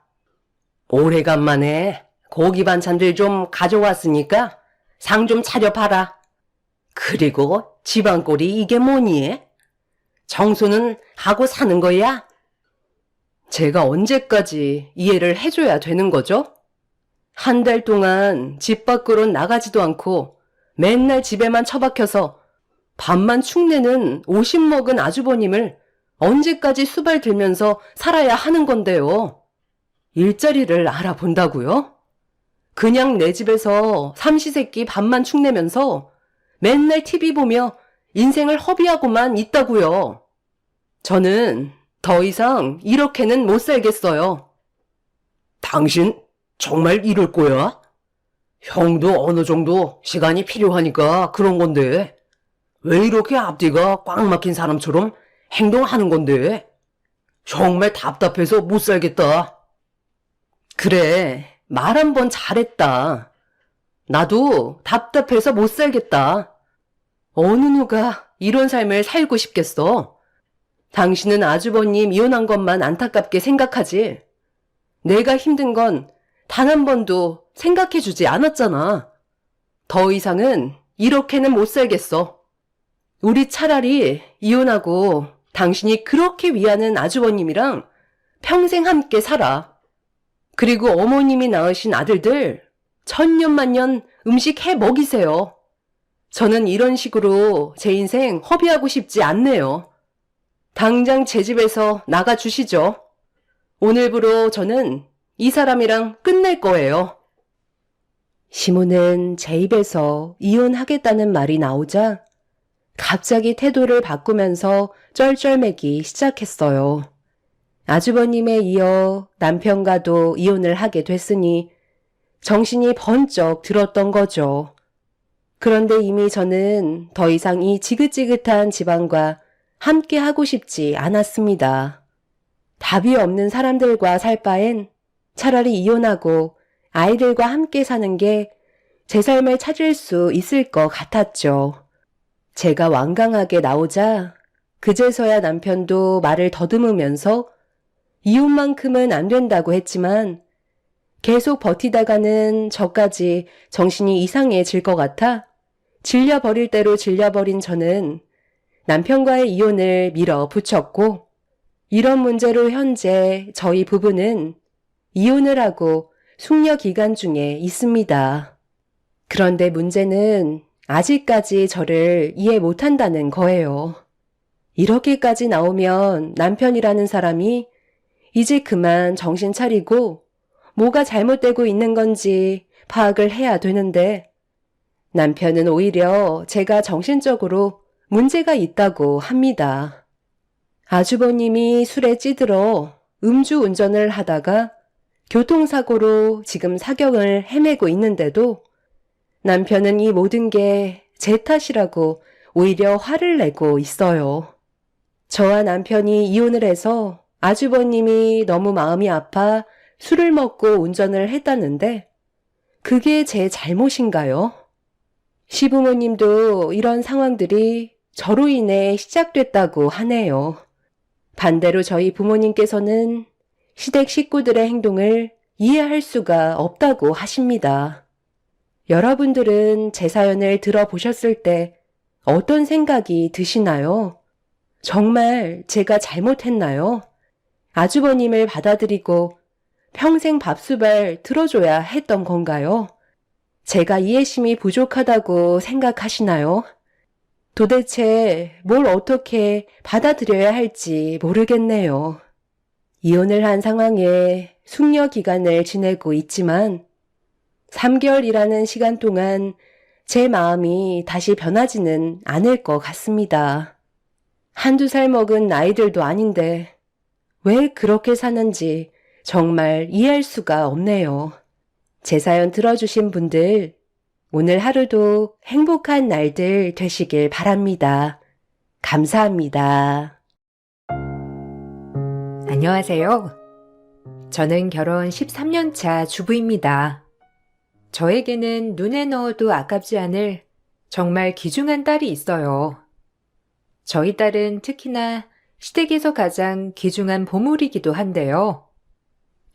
오래간만에 고기 반찬들 좀 가져왔으니까 상 좀 차려봐라. 그리고 집안꼴이 이게 뭐니? 청소는 하고 사는 거야? 제가 언제까지 이해를 해줘야 되는 거죠? 한 달 동안 집 밖으로 나가지도 않고 맨날 집에만 처박혀서 밥만 축내는 50 먹은 아주버님을 언제까지 수발 들면서 살아야 하는 건데요. 일자리를 알아본다고요? 그냥 내 집에서 삼시세끼 밥만 축내면서 맨날 TV 보며 인생을 허비하고만 있다고요. 저는 더 이상 이렇게는 못 살겠어요. 당신 정말 이럴 거야? 형도 어느 정도 시간이 필요하니까 그런 건데 왜 이렇게 앞뒤가 꽉 막힌 사람처럼 행동하는 건데? 정말 답답해서 못 살겠다. 그래, 말 한 번 잘했다. 나도 답답해서 못 살겠다. 어느 누가 이런 삶을 살고 싶겠어? 당신은 아주버님 이혼한 것만 안타깝게 생각하지. 내가 힘든 건 단 한 번도 생각해주지 않았잖아. 더 이상은 이렇게는 못 살겠어. 우리 차라리 이혼하고 당신이 그렇게 위하는 아주버님이랑 평생 함께 살아. 그리고 어머님이 낳으신 아들들 천년만년 음식 해 먹이세요. 저는 이런 식으로 제 인생 허비하고 싶지 않네요. 당장 제 집에서 나가주시죠. 오늘부로 저는 이 사람이랑 끝낼 거예요. 시무는 제 입에서 이혼하겠다는 말이 나오자 갑자기 태도를 바꾸면서 쩔쩔매기 시작했어요. 아주버님에 이어 남편과도 이혼을 하게 됐으니 정신이 번쩍 들었던 거죠. 그런데 이미 저는 더 이상 이 지긋지긋한 집안과 함께 하고 싶지 않았습니다. 답이 없는 사람들과 살 바엔 차라리 이혼하고 아이들과 함께 사는 게 제 삶을 찾을 수 있을 것 같았죠. 제가 완강하게 나오자 그제서야 남편도 말을 더듬으면서 이혼만큼은 안 된다고 했지만 계속 버티다가는 저까지 정신이 이상해질 것 같아 질려버릴 대로 질려버린 저는 남편과의 이혼을 밀어붙였고 이런 문제로 현재 저희 부부는 이혼을 하고 숙려 기간 중에 있습니다. 그런데 문제는 아직까지 저를 이해 못한다는 거예요. 이렇게까지 나오면 남편이라는 사람이 이제 그만 정신 차리고 뭐가 잘못되고 있는 건지 파악을 해야 되는데 남편은 오히려 제가 정신적으로 문제가 있다고 합니다. 아주버님이 술에 찌들어 음주 운전을 하다가 교통사고로 지금 사경을 헤매고 있는데도 남편은 이 모든 게 제 탓이라고 오히려 화를 내고 있어요. 저와 남편이 이혼을 해서 아주버님이 너무 마음이 아파 술을 먹고 운전을 했다는데 그게 제 잘못인가요? 시부모님도 이런 상황들이 저로 인해 시작됐다고 하네요. 반대로 저희 부모님께서는 시댁 식구들의 행동을 이해할 수가 없다고 하십니다. 여러분들은 제 사연을 들어보셨을 때 어떤 생각이 드시나요? 정말 제가 잘못했나요? 아주버님을 받아들이고 평생 밥수발 들어줘야 했던 건가요? 제가 이해심이 부족하다고 생각하시나요? 도대체 뭘 어떻게 받아들여야 할지 모르겠네요. 이혼을 한 상황에 숙려 기간을 지내고 있지만 3개월이라는 시간 동안 제 마음이 다시 변하지는 않을 것 같습니다. 한두 살 먹은 아이들도 아닌데 왜 그렇게 사는지 정말 이해할 수가 없네요. 제 사연 들어주신 분들, 오늘 하루도 행복한 날들 되시길 바랍니다. 감사합니다. 안녕하세요. 저는 결혼 13년 차 주부입니다. 저에게는 눈에 넣어도 아깝지 않을 정말 귀중한 딸이 있어요. 저희 딸은 특히나 시댁에서 가장 귀중한 보물이기도 한데요.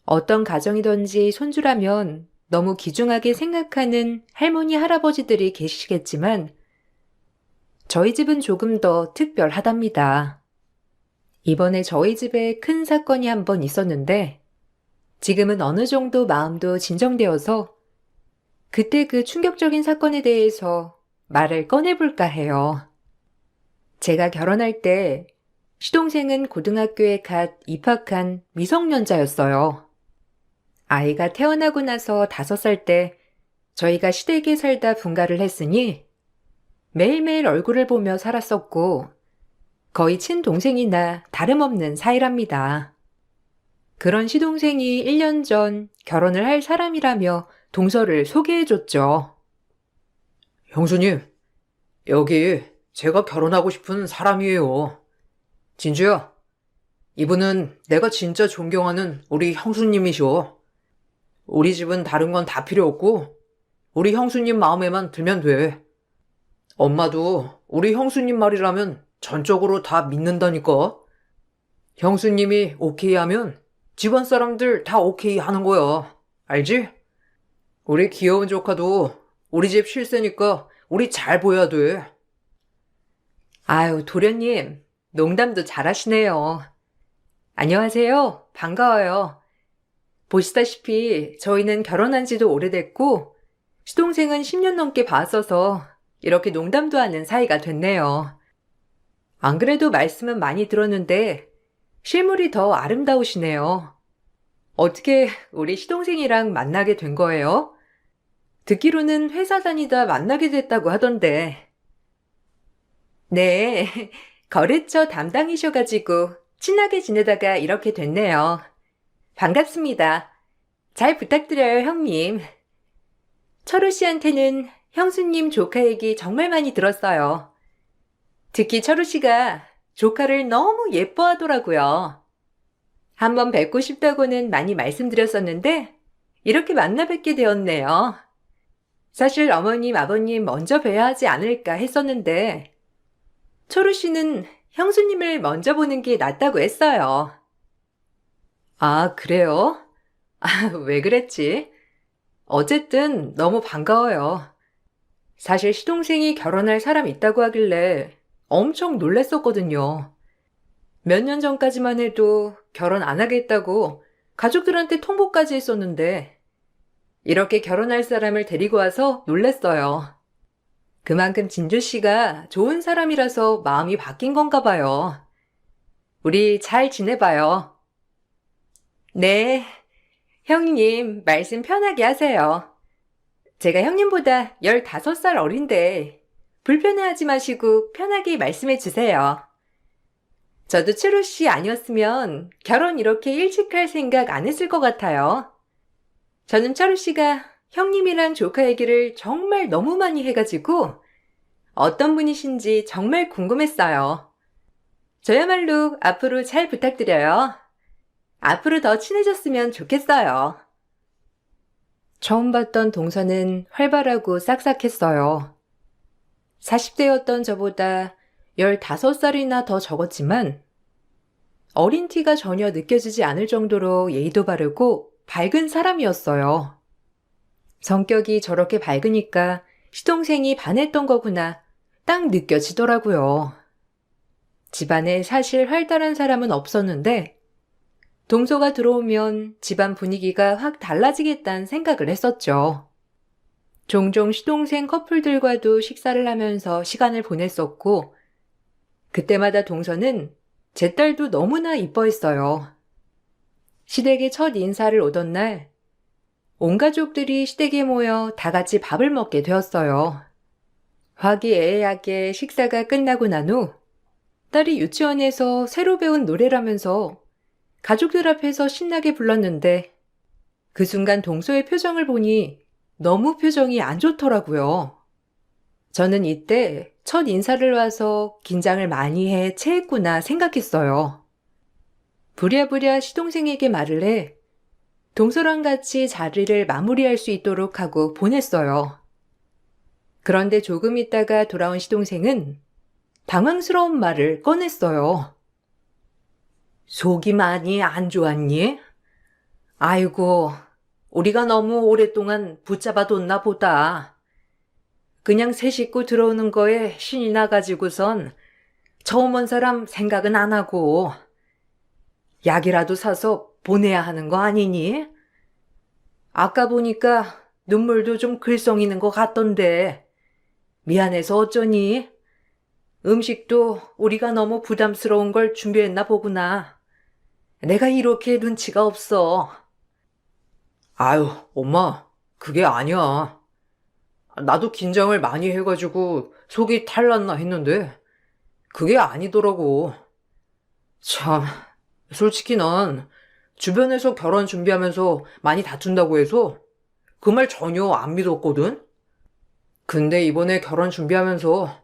어떤 가정이든지 손주라면 너무 귀중하게 생각하는 할머니, 할아버지들이 계시겠지만 저희 집은 조금 더 특별하답니다. 이번에 저희 집에 큰 사건이 한 번 있었는데 지금은 어느 정도 마음도 진정되어서 그때 그 충격적인 사건에 대해서 말을 꺼내볼까 해요. 제가 결혼할 때 시동생은 고등학교에 갓 입학한 미성년자였어요. 아이가 태어나고 나서 5살 때 저희가 시댁에 살다 분가를 했으니 매일매일 얼굴을 보며 살았었고 거의 친동생이나 다름없는 사이랍니다. 그런 시동생이 1년 전 결혼을 할 사람이라며 동서를 소개해줬죠. 형수님, 여기 제가 결혼하고 싶은 사람이에요. 진주야, 이분은 내가 진짜 존경하는 우리 형수님이셔. 우리 집은 다른 건 다 필요 없고 우리 형수님 마음에만 들면 돼. 엄마도 우리 형수님 말이라면 전적으로 다 믿는다니까. 형수님이 오케이 하면 집안 사람들 다 오케이 하는 거야. 알지? 우리 귀여운 조카도 우리 집 실세니까 우리 잘 보여야 돼. 아유, 도련님, 농담도 잘하시네요. 안녕하세요. 반가워요. 보시다시피 저희는 결혼한 지도 오래됐고 시동생은 10년 넘게 봤어서 이렇게 농담도 하는 사이가 됐네요. 안 그래도 말씀은 많이 들었는데 실물이 더 아름다우시네요. 어떻게 우리 시동생이랑 만나게 된 거예요? 듣기로는 회사 다니다 만나게 됐다고 하던데. 네, 거래처 담당이셔가지고 친하게 지내다가 이렇게 됐네요. 반갑습니다. 잘 부탁드려요, 형님. 철우 씨한테는 형수님 조카 얘기 정말 많이 들었어요. 특히 철우 씨가 조카를 너무 예뻐하더라고요. 한번 뵙고 싶다고는 많이 말씀드렸었는데 이렇게 만나 뵙게 되었네요. 사실 어머님, 아버님 먼저 뵈야 하지 않을까 했었는데 철우 씨는 형수님을 먼저 보는 게 낫다고 했어요. 아, 그래요? 아, 왜 그랬지? 어쨌든 너무 반가워요. 사실 시동생이 결혼할 사람 있다고 하길래 엄청 놀랬었거든요. 몇 년 전까지만 해도 결혼 안 하겠다고 가족들한테 통보까지 했었는데 이렇게 결혼할 사람을 데리고 와서 놀랬어요. 그만큼 진주 씨가 좋은 사람이라서 마음이 바뀐 건가 봐요. 우리 잘 지내봐요. 네, 형님 말씀 편하게 하세요. 제가 형님보다 15살 어린데 불편해하지 마시고 편하게 말씀해 주세요. 저도 철우 씨 아니었으면 결혼 이렇게 일찍 할 생각 안 했을 것 같아요. 저는 철우 씨가 형님이랑 조카 얘기를 정말 너무 많이 해가지고 어떤 분이신지 정말 궁금했어요. 저야말로 앞으로 잘 부탁드려요. 앞으로 더 친해졌으면 좋겠어요. 처음 봤던 동서는 활발하고 싹싹했어요. 40대였던 저보다 15살이나 더 적었지만 어린 티가 전혀 느껴지지 않을 정도로 예의도 바르고 밝은 사람이었어요. 성격이 저렇게 밝으니까 시동생이 반했던 거구나 딱 느껴지더라고요. 집안에 사실 활달한 사람은 없었는데 동서가 들어오면 집안 분위기가 확 달라지겠다는 생각을 했었죠. 종종 시동생 커플들과도 식사를 하면서 시간을 보냈었고 그때마다 동서는 제 딸도 너무나 이뻐했어요. 시댁에 첫 인사를 오던 날 온 가족들이 시댁에 모여 다 같이 밥을 먹게 되었어요. 화기애애하게 식사가 끝나고 난 후 딸이 유치원에서 새로 배운 노래라면서 가족들 앞에서 신나게 불렀는데 그 순간 동서의 표정을 보니 너무 표정이 안 좋더라고요. 저는 이때 첫 인사를 와서 긴장을 많이 해 체했구나 생각했어요. 부랴부랴 시동생에게 말을 해 동서랑 같이 자리를 마무리할 수 있도록 하고 보냈어요. 그런데 조금 있다가 돌아온 시동생은 당황스러운 말을 꺼냈어요. 속이 많이 안 좋았니? 아이고, 우리가 너무 오랫동안 붙잡아뒀나 보다. 그냥 새 식구 들어오는 거에 신이 나가지고선 처음 온 사람 생각은 안 하고 약이라도 사서 보내야 하는 거 아니니? 아까 보니까 눈물도 좀 글썽이는 것 같던데 미안해서 어쩌니? 음식도 우리가 너무 부담스러운 걸 준비했나 보구나. 내가 이렇게 눈치가 없어. 아유, 엄마, 그게 아니야. 나도 긴장을 많이 해가지고 속이 탈났나 했는데 그게 아니더라고. 참, 솔직히 난 주변에서 결혼 준비하면서 많이 다툰다고 해서 그 말 전혀 안 믿었거든? 근데 이번에 결혼 준비하면서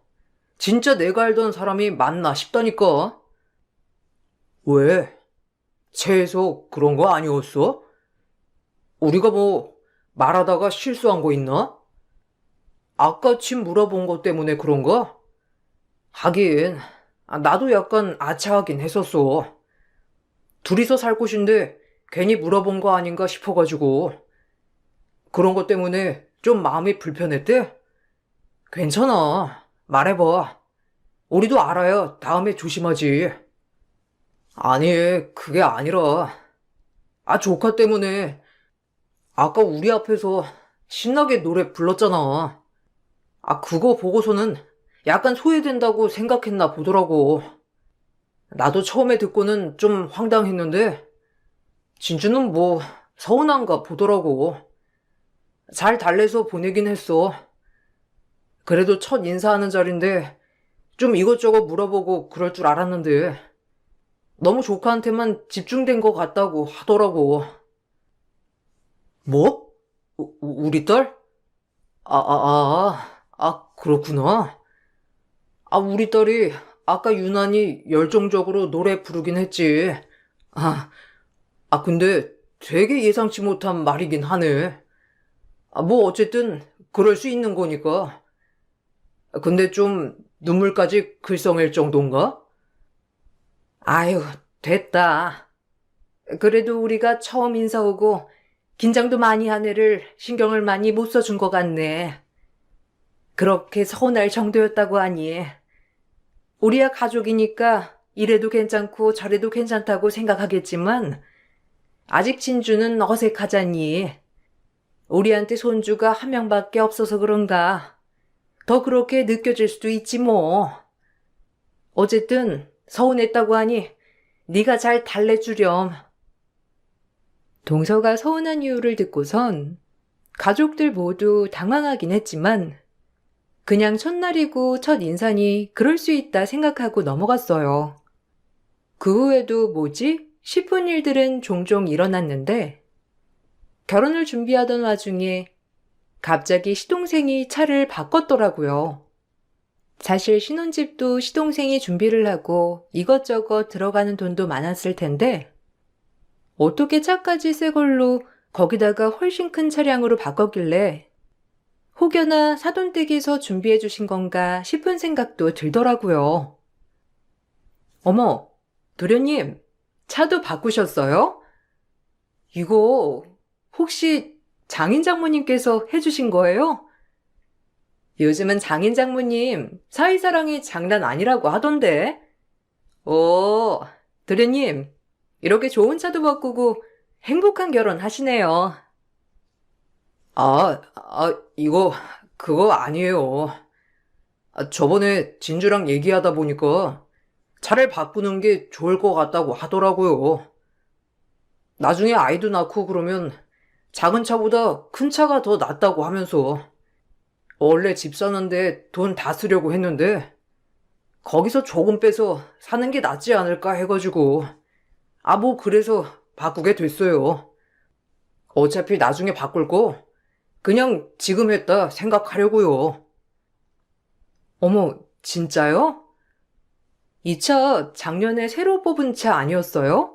진짜 내가 알던 사람이 맞나 싶다니까. 왜? 채에서 그런 거 아니었어? 우리가 뭐 말하다가 실수한 거 있나? 아까치 물어본 것 때문에 그런가? 하긴 나도 약간 아차하긴 했었어. 둘이서 살 곳인데 괜히 물어본 거 아닌가 싶어가지고 그런 것 때문에 좀 마음이 불편했대? 괜찮아. 말해봐. 우리도 알아야 다음에 조심하지. 아니, 그게 아니라 조카 때문에 아까 우리 앞에서 신나게 노래 불렀잖아. 그거 보고서는 약간 소외된다고 생각했나 보더라고. 나도 처음에 듣고는 좀 황당했는데 진주는 뭐 서운한가 보더라고. 잘 달래서 보내긴 했어. 그래도 첫 인사하는 자리인데 좀 이것저것 물어보고 그럴 줄 알았는데 너무 조카한테만 집중된 것 같다고 하더라고. 뭐? 우리 딸? 그렇구나. 우리 딸이 아까 유난히 열정적으로 노래 부르긴 했지. 아, 근데 되게 예상치 못한 말이긴 하네. 뭐 어쨌든 그럴 수 있는 거니까. 근데 좀 눈물까지 글썽일 정도인가? 아유, 됐다. 그래도 우리가 처음 인사 오고 긴장도 많이 한 애를 신경을 많이 못 써준 것 같네. 그렇게 서운할 정도였다고 하니. 우리야 가족이니까 이래도 괜찮고 저래도 괜찮다고 생각하겠지만 아직 진주는 어색하잖니. 우리한테 손주가 한 명밖에 없어서 그런가. 더 그렇게 느껴질 수도 있지 뭐. 어쨌든 서운했다고 하니 네가 잘 달래주렴. 동서가 서운한 이유를 듣고선 가족들 모두 당황하긴 했지만 그냥 첫날이고 첫 인사니 그럴 수 있다 생각하고 넘어갔어요. 그 후에도 뭐지? 싶은 일들은 종종 일어났는데 결혼을 준비하던 와중에 갑자기 시동생이 차를 바꿨더라고요. 사실 신혼집도 시동생이 준비를 하고 이것저것 들어가는 돈도 많았을 텐데 어떻게 차까지 새 걸로 거기다가 훨씬 큰 차량으로 바꿨길래 혹여나 사돈댁에서 준비해 주신 건가 싶은 생각도 들더라고요. 어머, 도련님, 차도 바꾸셨어요? 이거 혹시 장인 장모님께서 해주신 거예요? 요즘은 장인 장모님 사이사랑이 장난 아니라고 하던데. 오, 도련님, 이렇게 좋은 차도 바꾸고 행복한 결혼 하시네요. 이거, 그거 아니에요. 저번에 진주랑 얘기하다 보니까 차를 바꾸는 게 좋을 것 같다고 하더라고요. 나중에 아이도 낳고 그러면 작은 차보다 큰 차가 더 낫다고 하면서 원래 집 사는데 돈 다 쓰려고 했는데 거기서 조금 빼서 사는 게 낫지 않을까 해가지고 뭐 그래서 바꾸게 됐어요. 어차피 나중에 바꿀 거 그냥 지금 했다 생각하려고요. 어머, 진짜요? 이 차 작년에 새로 뽑은 차 아니었어요?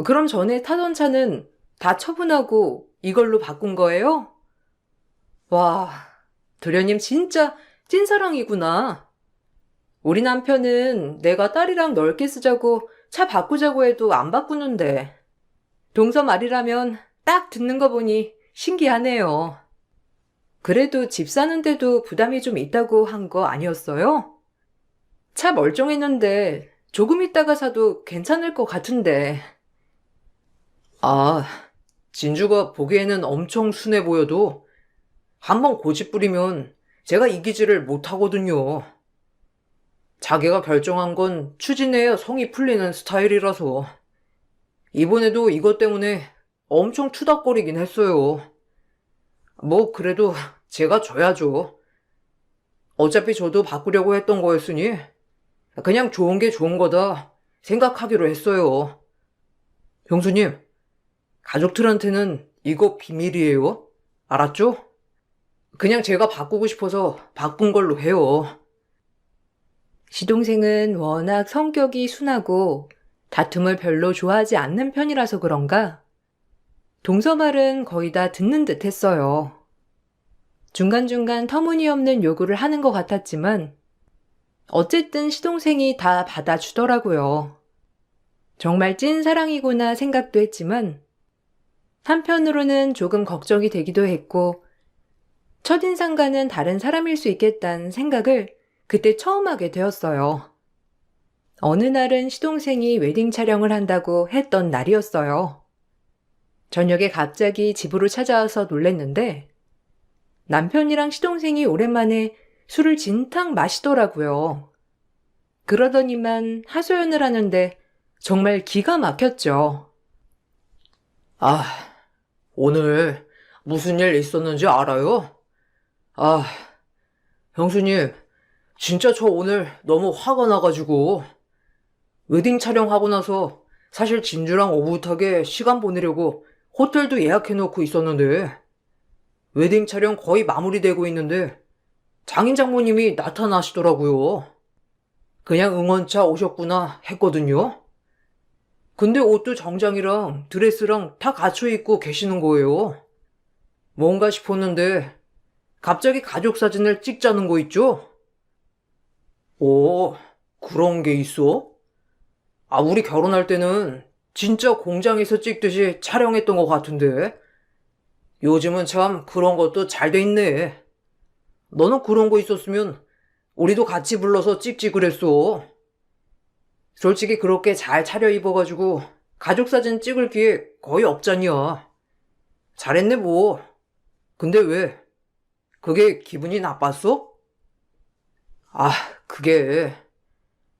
그럼 전에 타던 차는 다 처분하고 이걸로 바꾼 거예요? 와, 도련님 진짜 찐사랑이구나. 우리 남편은 내가 딸이랑 넓게 쓰자고 차 바꾸자고 해도 안 바꾸는데. 동서 말이라면 딱 듣는 거 보니 신기하네요. 그래도 집 사는데도 부담이 좀 있다고 한 거 아니었어요? 차 멀쩡했는데 조금 있다가 사도 괜찮을 것 같은데. 진주가 보기에는 엄청 순해 보여도 한번 고집 부리면 제가 이기지를 못하거든요. 자기가 결정한 건 추진해야 성이 풀리는 스타일이라서 이번에도 이것 때문에 엄청 투닥거리긴 했어요. 뭐 그래도 제가 져야죠. 어차피 저도 바꾸려고 했던 거였으니 그냥 좋은 게 좋은 거다 생각하기로 했어요. 형수님, 가족들한테는 이거 비밀이에요. 알았죠? 그냥 제가 바꾸고 싶어서 바꾼 걸로 해요. 시동생은 워낙 성격이 순하고 다툼을 별로 좋아하지 않는 편이라서 그런가 동서 말은 거의 다 듣는 듯 했어요. 중간중간 터무니없는 요구를 하는 것 같았지만 어쨌든 시동생이 다 받아주더라고요. 정말 찐 사랑이구나 생각도 했지만 한편으로는 조금 걱정이 되기도 했고 첫인상과는 다른 사람일 수 있겠다는 생각을 그때 처음 하게 되었어요. 어느 날은 시동생이 웨딩 촬영을 한다고 했던 날이었어요. 저녁에 갑자기 집으로 찾아와서 놀랬는데 남편이랑 시동생이 오랜만에 술을 진탕 마시더라고요. 그러더니만 하소연을 하는데 정말 기가 막혔죠. 오늘 무슨 일 있었는지 알아요? 형수님, 진짜 저 오늘 너무 화가 나가지고 웨딩 촬영하고 나서 사실 진주랑 오붓하게 시간 보내려고 호텔도 예약해놓고 있었는데 웨딩 촬영 거의 마무리되고 있는데 장인 장모님이 나타나시더라고요. 그냥 응원차 오셨구나 했거든요. 근데 옷도 정장이랑 드레스랑 다 갖춰 입고 계시는 거예요. 뭔가 싶었는데 갑자기 가족 사진을 찍자는 거 있죠? 오, 그런 게 있어? 아, 우리 결혼할 때는 진짜 공장에서 찍듯이 촬영했던 것 같은데 요즘은 참 그런 것도 잘 돼 있네. 너는 그런 거 있었으면 우리도 같이 불러서 찍지 그랬어. 솔직히 그렇게 잘 차려입어가지고 가족 사진 찍을 기회 거의 없잖냐. 잘했네 뭐. 근데 왜? 그게 기분이 나빴어? 아, 그게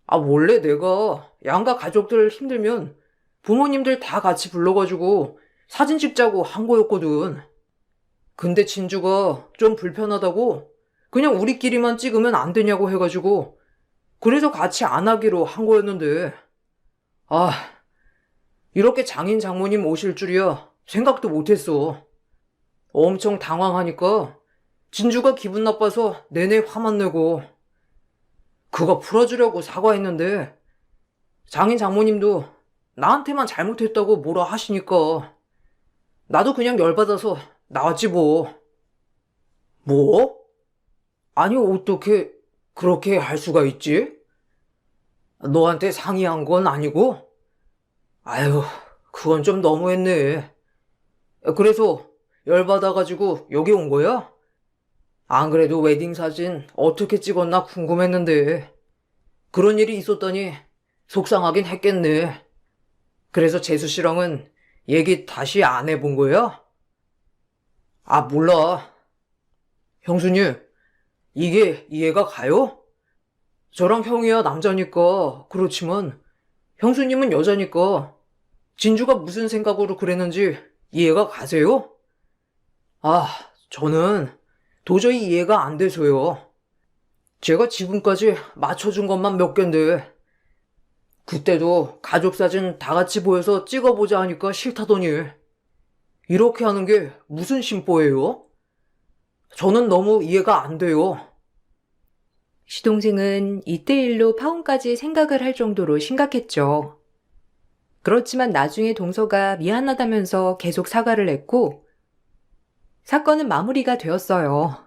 원래 내가 양가 가족들 힘들면 부모님들 다 같이 불러가지고 사진 찍자고 한 거였거든. 근데 진주가 좀 불편하다고 그냥 우리끼리만 찍으면 안 되냐고 해가지고 그래서 같이 안 하기로 한 거였는데 아, 이렇게 장인 장모님 오실 줄이야 생각도 못했어. 엄청 당황하니까 진주가 기분 나빠서 내내 화만 내고 그거 풀어주려고 사과했는데 장인 장모님도 나한테만 잘못했다고 뭐라 하시니까 나도 그냥 열받아서 나왔지 뭐. 뭐? 아니 어떻게 그렇게 할 수가 있지? 너한테 상의한 건 아니고? 아유, 그건 좀 너무했네. 그래서 열받아가지고 여기 온 거야? 안 그래도 웨딩 사진 어떻게 찍었나 궁금했는데 그런 일이 있었다니 속상하긴 했겠네. 그래서 재수 씨랑은 얘기 다시 안 해본 거야? 아, 몰라. 형수님, 이게 이해가 가요? 저랑 형이야 남자니까 그렇지만 형수님은 여자니까 진주가 무슨 생각으로 그랬는지 이해가 가세요? 아, 저는 도저히 이해가 안 돼서요. 제가 지금까지 맞춰준 것만 몇 갠데 그때도 가족 사진 다 같이 보여서 찍어보자 하니까 싫다더니 이렇게 하는 게 무슨 심보예요? 저는 너무 이해가 안 돼요. 시동생은 이때 일로 파혼까지 생각을 할 정도로 심각했죠. 그렇지만 나중에 동서가 미안하다면서 계속 사과를 했고 사건은 마무리가 되었어요.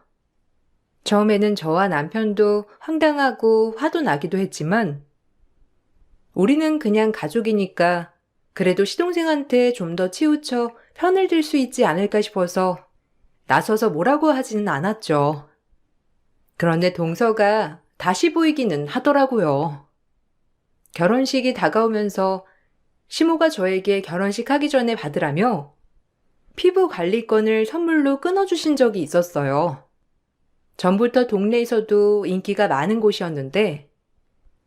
처음에는 저와 남편도 황당하고 화도 나기도 했지만 우리는 그냥 가족이니까 그래도 시동생한테 좀 더 치우쳐 편을 들 수 있지 않을까 싶어서 나서서 뭐라고 하지는 않았죠. 그런데 동서가 다시 보이기는 하더라고요. 결혼식이 다가오면서 시모가 저에게 결혼식 하기 전에 받으라며 피부 관리권을 선물로 끊어주신 적이 있었어요. 전부터 동네에서도 인기가 많은 곳이었는데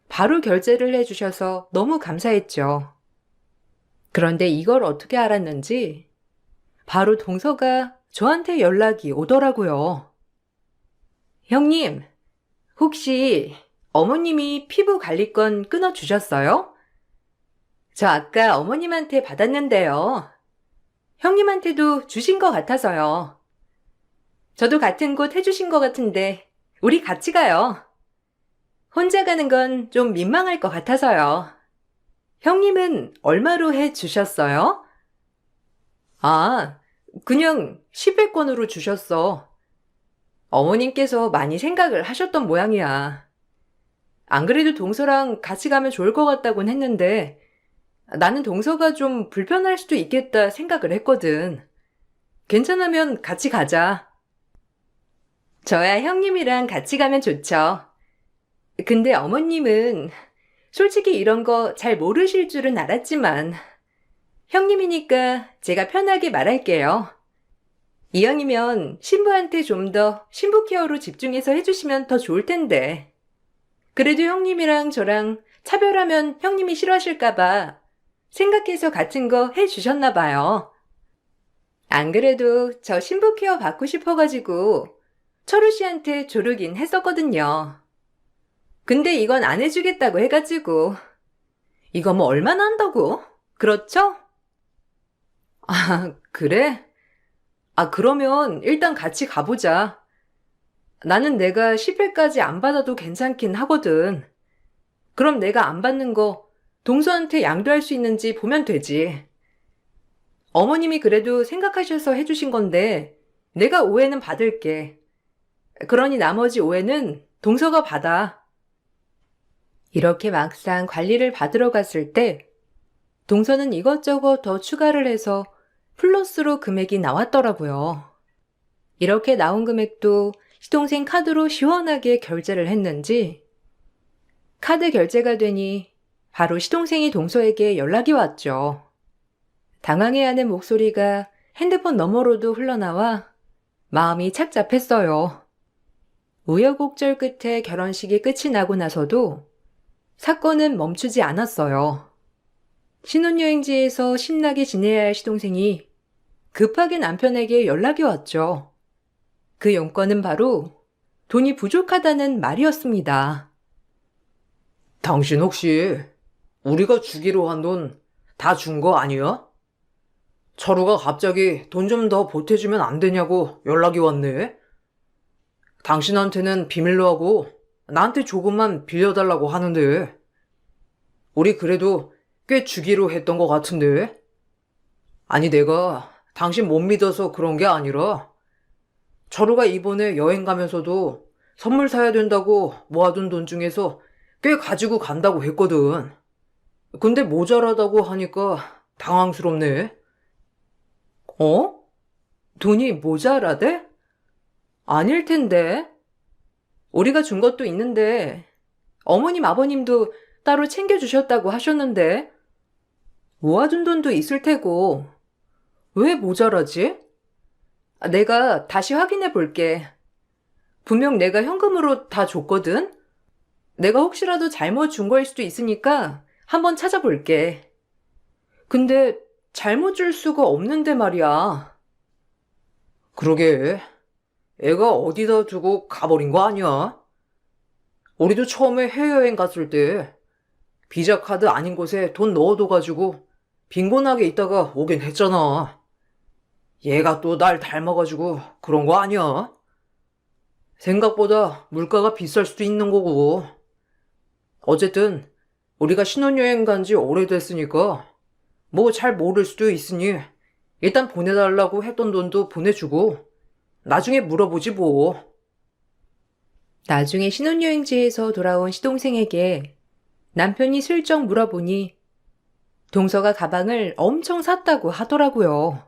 바로 결제를 해주셔서 너무 감사했죠. 그런데 이걸 어떻게 알았는지 바로 동서가 저한테 연락이 오더라고요. 형님, 혹시 어머님이 피부 관리권 끊어주셨어요? 저 아까 어머님한테 받았는데요. 형님한테도 주신 것 같아서요. 저도 같은 곳 해주신 것 같은데 우리 같이 가요. 혼자 가는 건 좀 민망할 것 같아서요. 형님은 얼마로 해주셨어요? 아, 그냥 10회권으로 주셨어. 어머님께서 많이 생각을 하셨던 모양이야. 안 그래도 동서랑 같이 가면 좋을 것 같다곤 했는데 나는 동서가 좀 불편할 수도 있겠다 생각을 했거든. 괜찮으면 같이 가자. 저야 형님이랑 같이 가면 좋죠. 근데 어머님은 솔직히 이런 거 잘 모르실 줄은 알았지만 형님이니까 제가 편하게 말할게요. 이왕이면 신부한테 좀 더 신부 케어로 집중해서 해주시면 더 좋을 텐데. 그래도 형님이랑 저랑 차별하면 형님이 싫어하실까봐 생각해서 같은 거 해주셨나 봐요. 안 그래도 저 신부 케어 받고 싶어가지고 철우 씨한테 조르긴 했었거든요. 근데 이건 안 해주겠다고 해가지고. 이거 뭐 얼마나 한다고? 그렇죠? 아, 그래? 아, 그러면 일단 같이 가보자. 나는 내가 10회까지 안 받아도 괜찮긴 하거든. 그럼 내가 안 받는 거 동서한테 양도할 수 있는지 보면 되지. 어머님이 그래도 생각하셔서 해주신 건데 내가 5회는 받을게. 그러니 나머지 5회는 동서가 받아. 이렇게 막상 관리를 받으러 갔을 때 동서는 이것저것 더 추가를 해서 플러스로 금액이 나왔더라고요. 이렇게 나온 금액도 시동생 카드로 시원하게 결제를 했는지 카드 결제가 되니 바로 시동생이 동서에게 연락이 왔죠. 당황해하는 목소리가 핸드폰 너머로도 흘러나와 마음이 착잡했어요. 우여곡절 끝에 결혼식이 끝이 나고 나서도 사건은 멈추지 않았어요. 신혼여행지에서 신나게 지내야 할 시동생이 급하게 남편에게 연락이 왔죠. 그 용건은 바로 돈이 부족하다는 말이었습니다. 당신 혹시 우리가 주기로 한 돈 다 준 거 아니야? 철우가 갑자기 돈 좀 더 보태주면 안 되냐고 연락이 왔네. 당신한테는 비밀로 하고 나한테 조금만 빌려달라고 하는데 우리 그래도 꽤 주기로 했던 것 같은데. 아니 내가 당신 못 믿어서 그런 게 아니라 철우가 이번에 여행 가면서도 선물 사야 된다고 모아둔 돈 중에서 꽤 가지고 간다고 했거든. 근데 모자라다고 하니까 당황스럽네. 어? 돈이 모자라대? 아닐 텐데. 우리가 준 것도 있는데 어머님 아버님도 따로 챙겨주셨다고 하셨는데 모아둔 돈도 있을 테고 왜 모자라지? 내가 다시 확인해 볼게. 분명 내가 현금으로 다 줬거든? 내가 혹시라도 잘못 준 거일 수도 있으니까 한번 찾아볼게. 근데 잘못 줄 수가 없는데 말이야. 그러게. 애가 어디다 두고 가버린 거 아니야? 우리도 처음에 해외여행 갔을 때 비자 카드 아닌 곳에 돈 넣어둬가지고 빈곤하게 있다가 오긴 했잖아. 얘가 또 날 닮아가지고 그런 거 아니야? 생각보다 물가가 비쌀 수도 있는 거고. 어쨌든 우리가 신혼여행 간 지 오래됐으니까 뭐 잘 모를 수도 있으니 일단 보내달라고 했던 돈도 보내주고 나중에 물어보지 뭐. 나중에 신혼여행지에서 돌아온 시동생에게 남편이 슬쩍 물어보니 동서가 가방을 엄청 샀다고 하더라고요.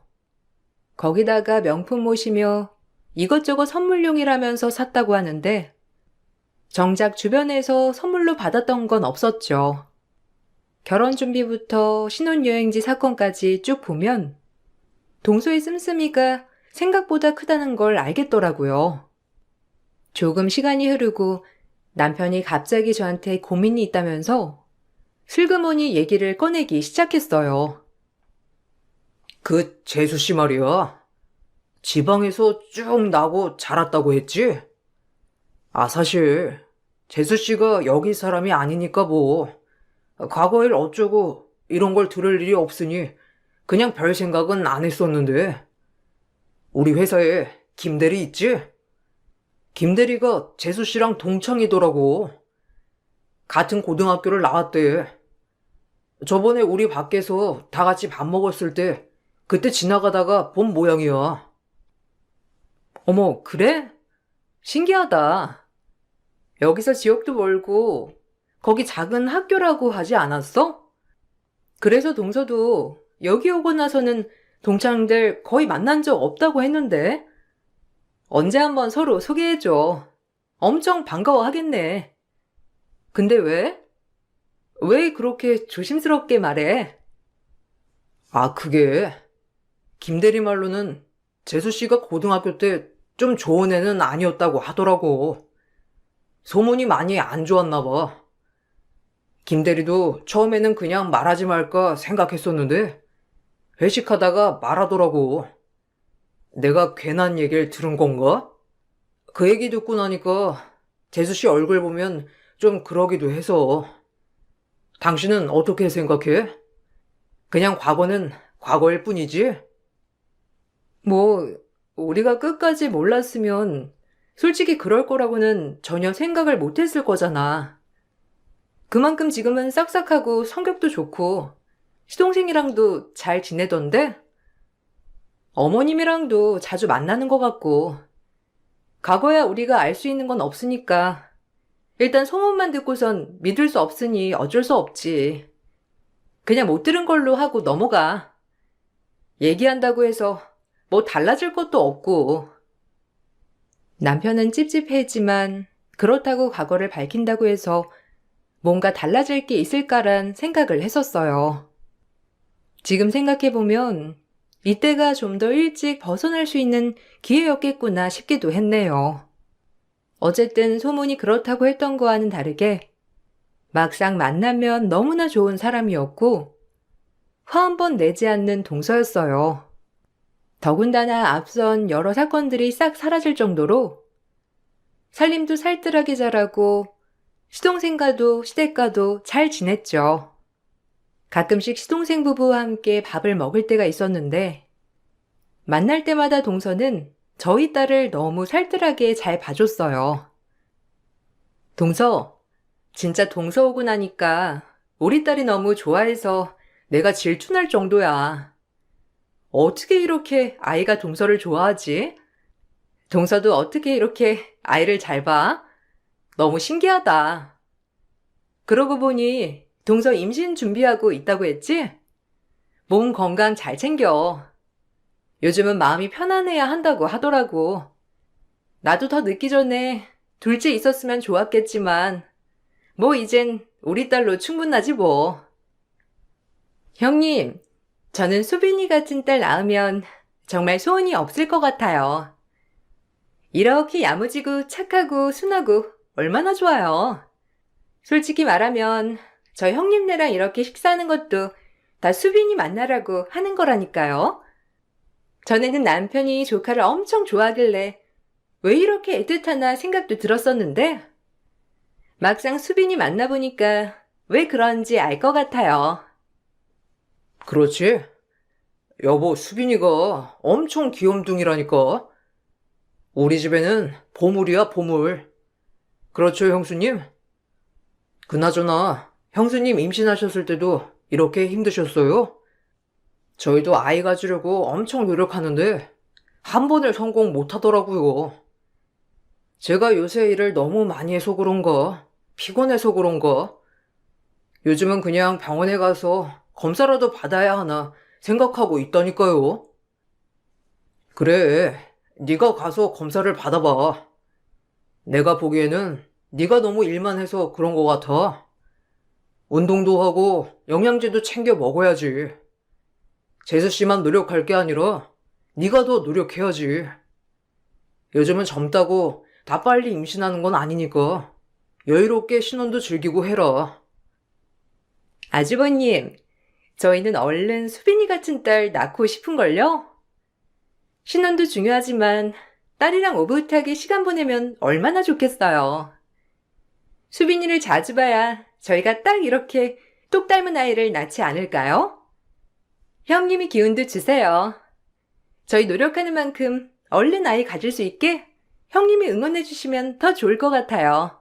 거기다가 명품 옷이며 이것저것 선물용이라면서 샀다고 하는데 정작 주변에서 선물로 받았던 건 없었죠. 결혼 준비부터 신혼여행지 사건까지 쭉 보면 동서의 씀씀이가 생각보다 크다는 걸 알겠더라고요. 조금 시간이 흐르고 남편이 갑자기 저한테 고민이 있다면서 슬그머니 얘기를 꺼내기 시작했어요. 그 재수 씨 말이야. 지방에서 쭉 나고 자랐다고 했지? 아, 사실 재수 씨가 여기 사람이 아니니까 뭐 과거 일 어쩌고 이런 걸 들을 일이 없으니 그냥 별 생각은 안 했었는데 우리 회사에 김대리 있지? 김대리가 재수 씨랑 동창이더라고. 같은 고등학교를 나왔대. 저번에 우리 밖에서 다 같이 밥 먹었을 때 그때 지나가다가 본 모양이야. 어머, 그래? 신기하다. 여기서 지역도 멀고 거기 작은 학교라고 하지 않았어? 그래서 동서도 여기 오고 나서는 동창들 거의 만난 적 없다고 했는데 언제 한번 서로 소개해줘. 엄청 반가워하겠네. 근데 왜? 왜 그렇게 조심스럽게 말해? 아, 그게 김대리 말로는 재수 씨가 고등학교 때 좀 좋은 애는 아니었다고 하더라고. 소문이 많이 안 좋았나 봐. 김대리도 처음에는 그냥 말하지 말까 생각했었는데 회식하다가 말하더라고. 내가 괜한 얘기를 들은 건가? 그 얘기 듣고 나니까 재수 씨 얼굴 보면 좀 그러기도 해서. 당신은 어떻게 생각해? 그냥 과거는 과거일 뿐이지? 뭐, 우리가 끝까지 몰랐으면 솔직히 그럴 거라고는 전혀 생각을 못 했을 거잖아. 그만큼 지금은 싹싹하고 성격도 좋고 시동생이랑도 잘 지내던데? 어머님이랑도 자주 만나는 것 같고 과거야 우리가 알 수 있는 건 없으니까 일단 소문만 듣고선 믿을 수 없으니 어쩔 수 없지. 그냥 못 들은 걸로 하고 넘어가. 얘기한다고 해서 뭐 달라질 것도 없고. 남편은 찝찝했지만 그렇다고 과거를 밝힌다고 해서 뭔가 달라질 게 있을까란 생각을 했었어요. 지금 생각해보면 이때가 좀 더 일찍 벗어날 수 있는 기회였겠구나 싶기도 했네요. 어쨌든 소문이 그렇다고 했던 거와는 다르게 막상 만나면 너무나 좋은 사람이었고 화 한 번 내지 않는 동서였어요. 더군다나 앞선 여러 사건들이 싹 사라질 정도로 살림도 살뜰하게 잘하고 시동생과도 시댁과도 잘 지냈죠. 가끔씩 시동생 부부와 함께 밥을 먹을 때가 있었는데 만날 때마다 동서는 저희 딸을 너무 살뜰하게 잘 봐줬어요. 동서, 진짜 동서 오고 나니까 우리 딸이 너무 좋아해서 내가 질투날 정도야. 어떻게 이렇게 아이가 동서를 좋아하지? 동서도 어떻게 이렇게 아이를 잘 봐? 너무 신기하다. 그러고 보니 동서 임신 준비하고 있다고 했지? 몸 건강 잘 챙겨. 요즘은 마음이 편안해야 한다고 하더라고. 나도 더 늦기 전에 둘째 있었으면 좋았겠지만 뭐 이젠 우리 딸로 충분하지 뭐. 형님, 저는 수빈이 같은 딸 낳으면 정말 소원이 없을 것 같아요. 이렇게 야무지고 착하고 순하고 얼마나 좋아요. 솔직히 말하면 저 형님네랑 이렇게 식사하는 것도 다 수빈이 만나라고 하는 거라니까요. 전에는 남편이 조카를 엄청 좋아하길래 왜 이렇게 애틋하나 생각도 들었었는데 막상 수빈이 만나보니까 왜 그런지 알 것 같아요. 그렇지? 여보, 수빈이가 엄청 귀염둥이라니까. 우리 집에는 보물이야, 보물. 그렇죠, 형수님? 그나저나, 형수님 임신하셨을 때도 이렇게 힘드셨어요? 저희도 아이 가지려고 엄청 노력하는데, 한 번을 성공 못 하더라고요. 제가 요새 일을 너무 많이 해서 그런가, 피곤해서 그런가, 요즘은 그냥 병원에 가서 검사라도 받아야 하나 생각하고 있다니까요. 그래, 네가 가서 검사를 받아봐. 내가 보기에는 네가 너무 일만 해서 그런 것 같아. 운동도 하고 영양제도 챙겨 먹어야지. 재수 씨만 노력할 게 아니라 네가 더 노력해야지. 요즘은 젊다고 다 빨리 임신하는 건 아니니까 여유롭게 신혼도 즐기고 해라. 아주버님, 저희는 얼른 수빈이 같은 딸 낳고 싶은걸요? 신혼도 중요하지만 딸이랑 오붓하게 시간 보내면 얼마나 좋겠어요. 수빈이를 자주 봐야 저희가 딱 이렇게 똑 닮은 아이를 낳지 않을까요? 형님이 기운도 주세요. 저희 노력하는 만큼 얼른 아이 가질 수 있게 형님이 응원해 주시면 더 좋을 것 같아요.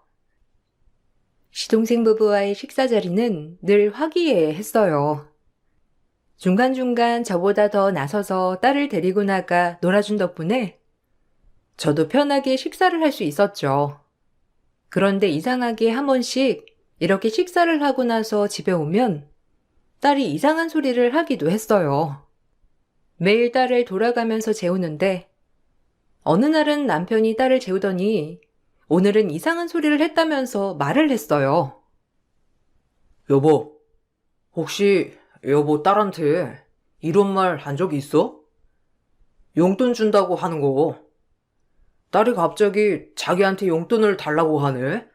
시동생 부부와의 식사 자리는 늘 화기애애했어요. 중간중간 저보다 더 나서서 딸을 데리고 나가 놀아준 덕분에 저도 편하게 식사를 할 수 있었죠. 그런데 이상하게 한 번씩 이렇게 식사를 하고 나서 집에 오면 딸이 이상한 소리를 하기도 했어요. 매일 딸을 돌아가면서 재우는데 어느 날은 남편이 딸을 재우더니 오늘은 이상한 소리를 했다면서 말을 했어요. 여보, 혹시 여보 딸한테 이런 말 한 적 있어? 용돈 준다고 하는 거. 딸이 갑자기 자기한테 용돈을 달라고 하네?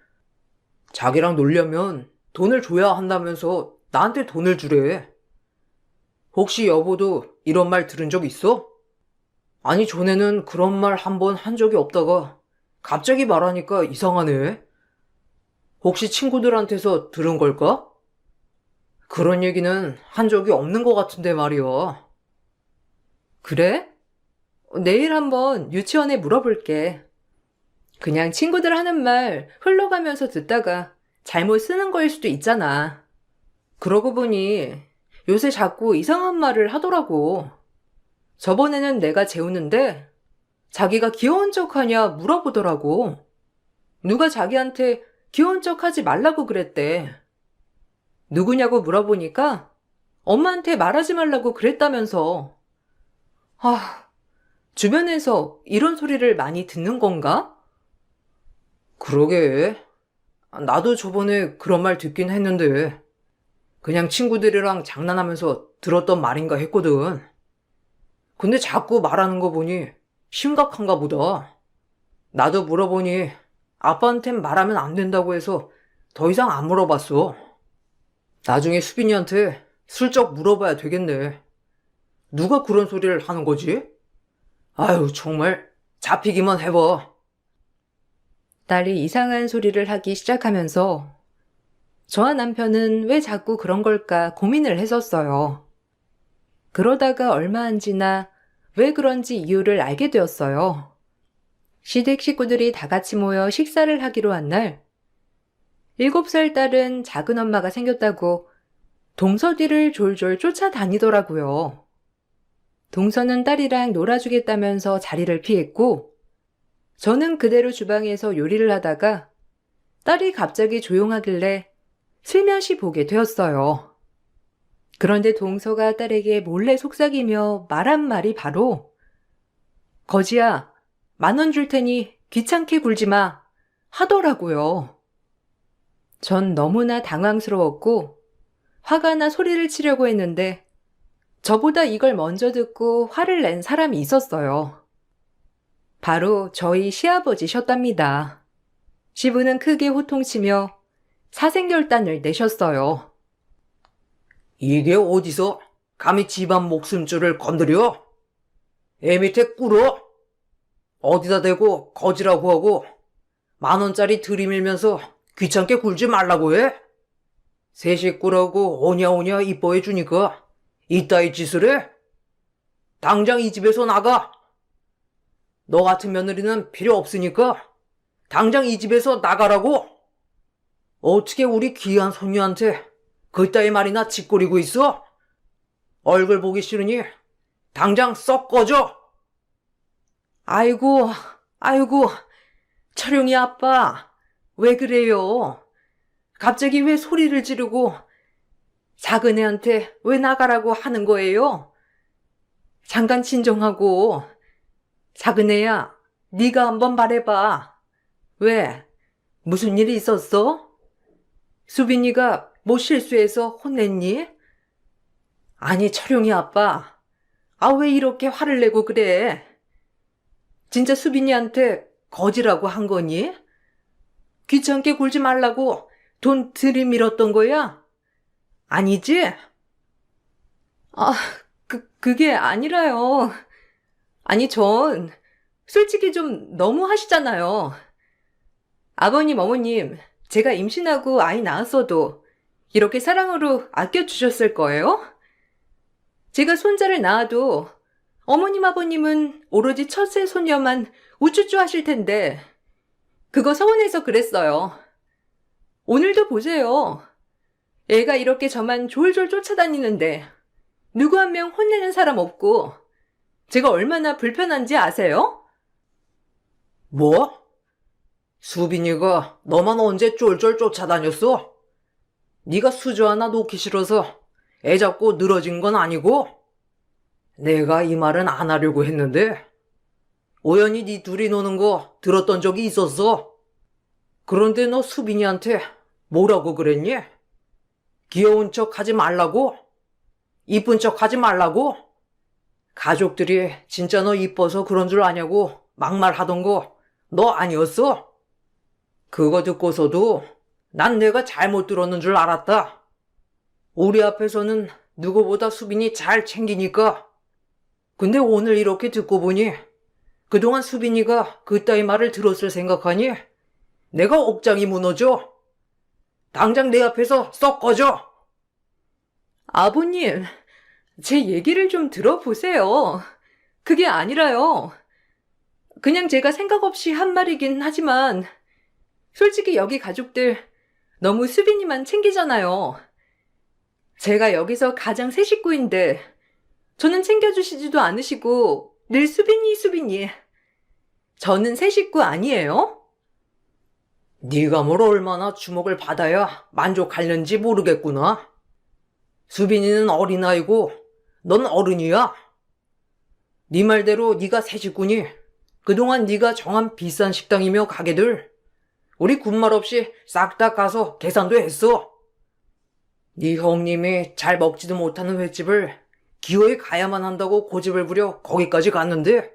자기랑 놀려면 돈을 줘야 한다면서 나한테 돈을 주래. 혹시 여보도 이런 말 들은 적 있어? 아니, 전에는 그런 말 한 번 한 적이 없다가 갑자기 말하니까 이상하네. 혹시 친구들한테서 들은 걸까? 그런 얘기는 한 적이 없는 것 같은데 말이야. 그래? 내일 한번 유치원에 물어볼게. 그냥 친구들 하는 말 흘러가면서 듣다가 잘못 쓰는 거일 수도 있잖아. 그러고 보니 요새 자꾸 이상한 말을 하더라고. 저번에는 내가 재우는데 자기가 귀여운 척 하냐 물어보더라고. 누가 자기한테 귀여운 척 하지 말라고 그랬대. 누구냐고 물어보니까 엄마한테 말하지 말라고 그랬다면서. 주변에서 이런 소리를 많이 듣는 건가? 그러게. 나도 저번에 그런 말 듣긴 했는데, 그냥 친구들이랑 장난하면서 들었던 말인가 했거든. 근데 자꾸 말하는 거 보니 심각한가 보다. 나도 물어보니 아빠한텐 말하면 안 된다고 해서 더 이상 안 물어봤어. 나중에 수빈이한테 슬쩍 물어봐야 되겠네. 누가 그런 소리를 하는 거지? 아유, 정말 잡히기만 해봐. 딸이 이상한 소리를 하기 시작하면서 저와 남편은 왜 자꾸 그런 걸까 고민을 했었어요. 그러다가 얼마 안 지나 왜 그런지 이유를 알게 되었어요. 시댁 식구들이 다 같이 모여 식사를 하기로 한 날, 7살 딸은 작은 엄마가 생겼다고 동서 뒤를 졸졸 쫓아다니더라고요. 동서는 딸이랑 놀아주겠다면서 자리를 피했고, 저는 그대로 주방에서 요리를 하다가 딸이 갑자기 조용하길래 슬며시 보게 되었어요. 그런데 동서가 딸에게 몰래 속삭이며 말한 말이 바로 거지야, 10,000원 줄 테니 귀찮게 굴지 마 하더라고요. 전 너무나 당황스러웠고 화가 나 소리를 치려고 했는데 저보다 이걸 먼저 듣고 화를 낸 사람이 있었어요. 바로 저희 시아버지셨답니다. 시부는 크게 호통치며 사생결단을 내셨어요. 이게 어디서 감히 집안 목숨줄을 건드려? 애 밑에 꿇어? 어디다 대고 거지라고 하고 10,000원짜리 들이밀면서 귀찮게 굴지 말라고 해? 새 식구라고 오냐오냐 이뻐해 주니까 이따위 짓을 해? 당장 이 집에서 나가! 너 같은 며느리는 필요 없으니까 당장 이 집에서 나가라고! 어떻게 우리 귀한 손녀한테 그따위 말이나 짓거리고 있어? 얼굴 보기 싫으니 당장 썩 꺼져! 아이고, 철용이 아빠, 왜 그래요? 갑자기 왜 소리를 지르고 작은 애한테 왜 나가라고 하는 거예요? 잠깐 진정하고, 작은 애야, 네가 한번 말해봐. 왜? 무슨 일이 있었어? 수빈이가 뭐 실수해서 혼냈니? 아니, 철용이 아빠, 왜 이렇게 화를 내고 그래? 진짜 수빈이한테 거지라고 한 거니? 귀찮게 굴지 말라고 돈 들이밀었던 거야? 아니지? 그게 아니라요. 아니, 전 솔직히 좀 너무 하시잖아요. 아버님, 어머님, 제가 임신하고 아이 낳았어도 이렇게 사랑으로 아껴주셨을 거예요? 제가 손자를 낳아도 어머님, 아버님은 오로지 첫째 손녀만 우쭈쭈 하실 텐데 그거 서운해서 그랬어요. 오늘도 보세요. 애가 이렇게 저만 졸졸 쫓아다니는데 누구 한 명 혼내는 사람 없고 제가 얼마나 불편한지 아세요? 뭐? 수빈이가 너만 언제 쫄쫄 쫓아다녔어? 네가 수저 하나 놓기 싫어서 애 잡고 늘어진 건 아니고? 내가 이 말은 안 하려고 했는데 우연히 네 둘이 노는 거 들었던 적이 있었어. 그런데 너 수빈이한테 뭐라고 그랬니? 귀여운 척 하지 말라고? 이쁜 척 하지 말라고? 가족들이 진짜 너 이뻐서 그런 줄 아냐고 막말하던 거 너 아니었어? 그거 듣고서도 난 내가 잘못 들었는 줄 알았다. 우리 앞에서는 누구보다 수빈이 잘 챙기니까. 근데 오늘 이렇게 듣고 보니 그동안 수빈이가 그따위 말을 들었을 생각하니 내가 억장이 무너져. 당장 내 앞에서 썩 꺼져! 아버님, 제 얘기를 좀 들어보세요. 그게 아니라요. 그냥 제가 생각 없이 한 말이긴 하지만, 솔직히 여기 가족들 너무 수빈이만 챙기잖아요. 제가 여기서 가장 새 식구인데, 저는 챙겨주시지도 않으시고, 늘 수빈이. 저는 새 식구 아니에요? 네가 뭘 얼마나 주목을 받아야 만족하려는지 모르겠구나. 수빈이는 어린아이고 넌 어른이야. 네 말대로 네가 새 식구니 그동안 네가 정한 비싼 식당이며 가게들 우리 군말 없이 싹 다 가서 계산도 했어. 네 형님이 잘 먹지도 못하는 횟집을 기어이 가야만 한다고 고집을 부려 거기까지 갔는데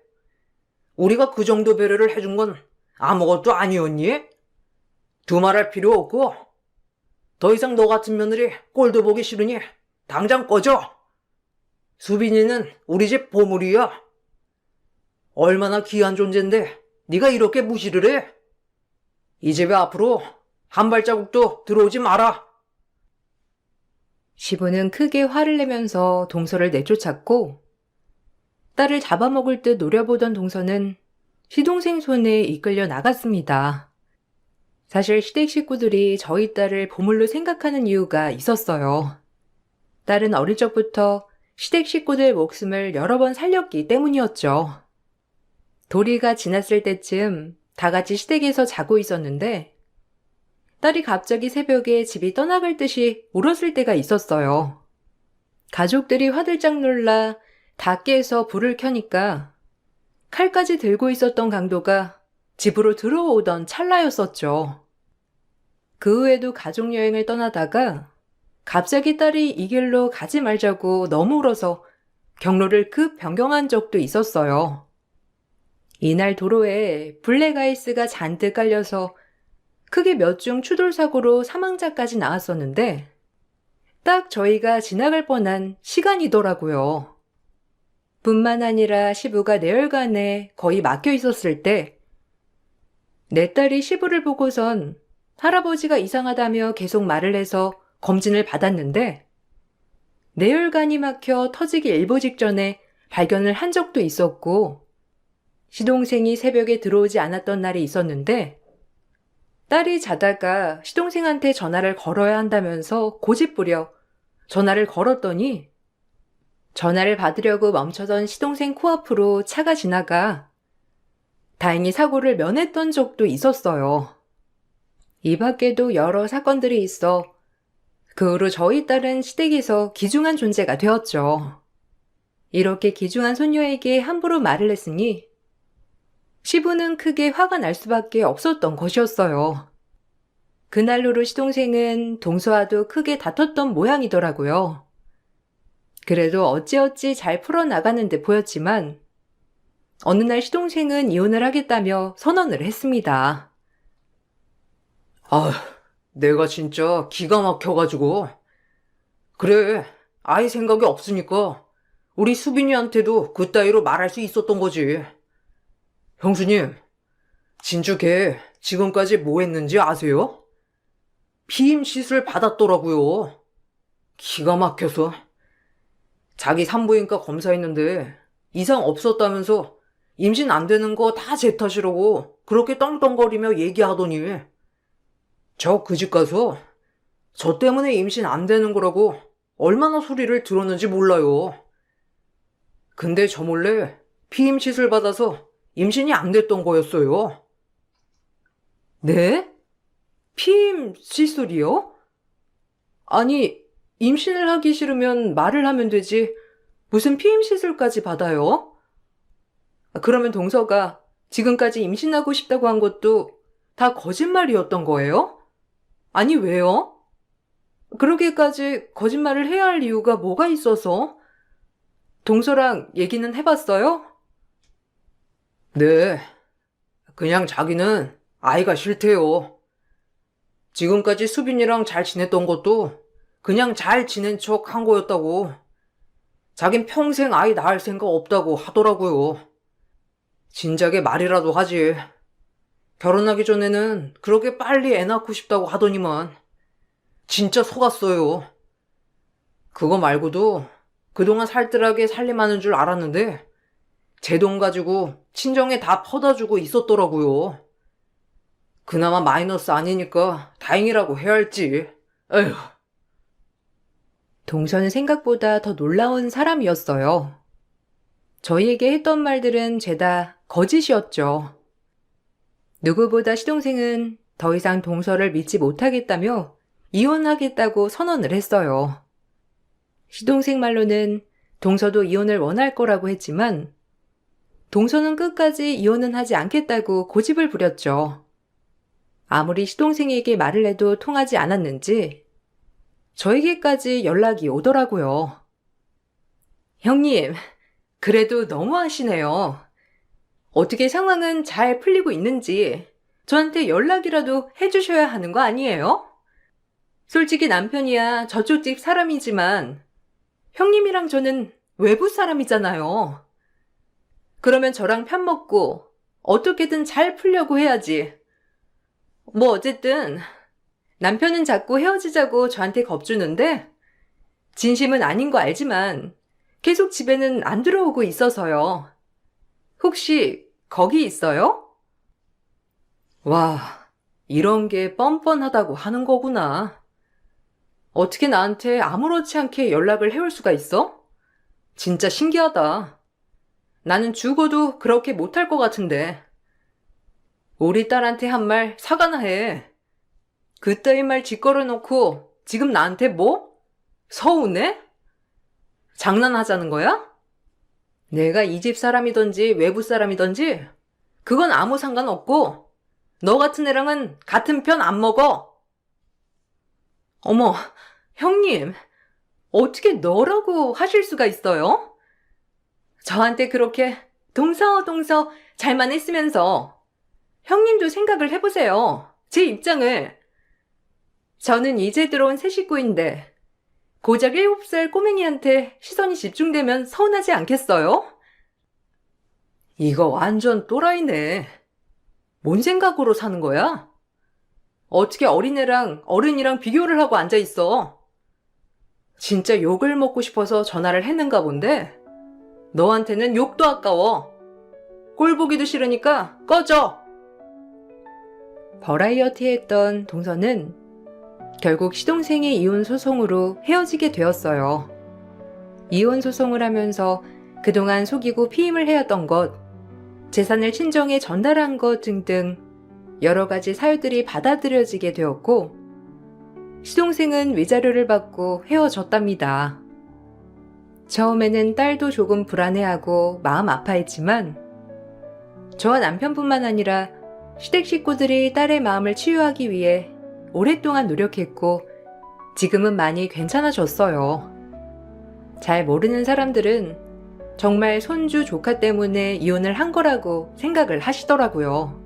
우리가 그 정도 배려를 해준 건 아무것도 아니었니? 두말할 필요 없고 더 이상 너 같은 며느리 꼴도 보기 싫으니 당장 꺼져. 수빈이는 우리 집 보물이야. 얼마나 귀한 존재인데 네가 이렇게 무시를 해? 이 집에 앞으로 한 발자국도 들어오지 마라. 시부는 크게 화를 내면서 동서를 내쫓았고, 딸을 잡아먹을 듯 노려보던 동서는 시동생 손에 이끌려 나갔습니다. 사실 시댁 식구들이 저희 딸을 보물로 생각하는 이유가 있었어요. 딸은 어릴 적부터 시댁 식구들 목숨을 여러 번 살렸기 때문이었죠. 도리가 지났을 때쯤 다 같이 시댁에서 자고 있었는데 딸이 갑자기 새벽에 집이 떠나갈 듯이 울었을 때가 있었어요. 가족들이 화들짝 놀라 다 깨서 불을 켜니까 칼까지 들고 있었던 강도가 집으로 들어오던 찰나였었죠. 그 후에도 가족여행을 떠나다가 갑자기 딸이 이 길로 가지 말자고 너무 울어서 경로를 급 변경한 적도 있었어요. 이날 도로에 블랙아이스가 잔뜩 깔려서 크게 몇 중 추돌사고로 사망자까지 나왔었는데 딱 저희가 지나갈 뻔한 시간이더라고요. 뿐만 아니라 시부가 내열관에 거의 막혀 있었을 때 내 딸이 시부를 보고선 할아버지가 이상하다며 계속 말을 해서 검진을 받았는데 내열관이 막혀 터지기 일보 직전에 발견을 한 적도 있었고 시동생이 새벽에 들어오지 않았던 날이 있었는데 딸이 자다가 시동생한테 전화를 걸어야 한다면서 고집부려 전화를 걸었더니 전화를 받으려고 멈춰선 시동생 코앞으로 차가 지나가 다행히 사고를 면했던 적도 있었어요. 이 밖에도 여러 사건들이 있어 그 후로 저희 딸은 시댁에서 귀중한 존재가 되었죠. 이렇게 귀중한 손녀에게 함부로 말을 했으니 시부는 크게 화가 날 수밖에 없었던 것이었어요. 그날로로 시동생은 동서와도 크게 다퉜던 모양이더라고요. 그래도 어찌어찌 잘 풀어나가는 듯 보였지만 어느 날 시동생은 이혼을 하겠다며 선언을 했습니다. 내가 진짜 기가 막혀가지고. 그래, 아이 생각이 없으니까 우리 수빈이한테도 그따위로 말할 수 있었던 거지. 형수님, 진주 걔 지금까지 뭐 했는지 아세요? 피임 시술 받았더라고요. 기가 막혀서. 자기 산부인과 검사했는데 이상 없었다면서 임신 안 되는 거 다 제 탓이라고 그렇게 떵떵거리며 얘기하더니 저 그 집 가서 저 때문에 임신 안 되는 거라고 얼마나 소리를 들었는지 몰라요. 근데 저 몰래 피임 시술 받아서 임신이 안 됐던 거였어요. 네? 피임 시술이요? 아니, 임신을 하기 싫으면 말을 하면 되지. 무슨 피임 시술까지 받아요? 그러면 동서가 지금까지 임신하고 싶다고 한 것도 다 거짓말이었던 거예요? 아니, 왜요? 그러기까지 거짓말을 해야 할 이유가 뭐가 있어서? 동서랑 얘기는 해봤어요? 네, 그냥 자기는 아이가 싫대요. 지금까지 수빈이랑 잘 지냈던 것도 그냥 잘 지낸 척 한 거였다고. 자긴 평생 아이 낳을 생각 없다고 하더라고요. 진작에 말이라도 하지. 결혼하기 전에는 그렇게 빨리 애 낳고 싶다고 하더니만 진짜 속았어요. 그거 말고도 그동안 살뜰하게 살림하는 줄 알았는데 제 돈 가지고 친정에 다 퍼다 주고 있었더라고요. 그나마 마이너스 아니니까 다행이라고 해야 할지. 에휴. 동서는 생각보다 더 놀라운 사람이었어요. 저희에게 했던 말들은 죄다 거짓이었죠. 누구보다 시동생은 더 이상 동서를 믿지 못하겠다며 이혼하겠다고 선언을 했어요. 시동생 말로는 동서도 이혼을 원할 거라고 했지만 동서는 끝까지 이혼은 하지 않겠다고 고집을 부렸죠. 아무리 시동생에게 말을 해도 통하지 않았는지 저에게까지 연락이 오더라고요. 형님, 그래도 너무하시네요. 어떻게 상황은 잘 풀리고 있는지 저한테 연락이라도 해주셔야 하는 거 아니에요? 솔직히 남편이야 저쪽 집 사람이지만 형님이랑 저는 외부 사람이잖아요. 그러면 저랑 편먹고 어떻게든 잘 풀려고 해야지. 뭐 어쨌든 남편은 자꾸 헤어지자고 저한테 겁주는데 진심은 아닌 거 알지만 계속 집에는 안 들어오고 있어서요. 혹시 거기 있어요? 와, 이런 게 뻔뻔하다고 하는 거구나. 어떻게 나한테 아무렇지 않게 연락을 해올 수가 있어? 진짜 신기하다. 나는 죽어도 그렇게 못할 것 같은데. 우리 딸한테 한 말 사과나 해. 그따위 말 짓거려 놓고 지금 나한테 뭐? 서운해? 장난하자는 거야? 내가 이 집 사람이던지 외부 사람이던지 그건 아무 상관없고 너 같은 애랑은 같은 편 안 먹어. 어머, 형님, 어떻게 너라고 하실 수가 있어요? 저한테 그렇게 동서 잘만 했으면서 형님도 생각을 해보세요. 제 입장을. 저는 이제 들어온 새 식구인데 고작 7살 꼬맹이한테 시선이 집중되면 서운하지 않겠어요? 이거 완전 또라이네. 뭔 생각으로 사는 거야? 어떻게 어린애랑 어른이랑 비교를 하고 앉아있어? 진짜 욕을 먹고 싶어서 전화를 했는가 본데 너한테는 욕도 아까워. 꼴 보기도 싫으니까 꺼져. 버라이어티했던 동서는 결국 시동생의 이혼 소송으로 헤어지게 되었어요. 이혼 소송을 하면서 그동안 속이고 피임을 해왔던 것, 재산을 친정에 전달한 것 등등 여러 가지 사유들이 받아들여지게 되었고 시동생은 위자료를 받고 헤어졌답니다. 처음에는 딸도 조금 불안해하고 마음 아파했지만 저와 남편뿐만 아니라 시댁 식구들이 딸의 마음을 치유하기 위해 오랫동안 노력했고 지금은 많이 괜찮아졌어요. 잘 모르는 사람들은 정말 손주 조카 때문에 이혼을 한 거라고 생각을 하시더라고요.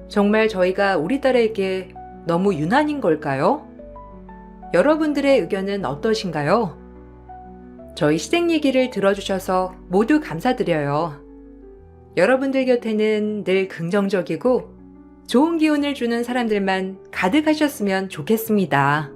정말 저희가 우리 딸에게 너무 유난인 걸까요? 여러분들의 의견은 어떠신가요? 저희 시댁 얘기를 들어주셔서 모두 감사드려요. 여러분들 곁에는 늘 긍정적이고 좋은 기운을 주는 사람들만 가득하셨으면 좋겠습니다.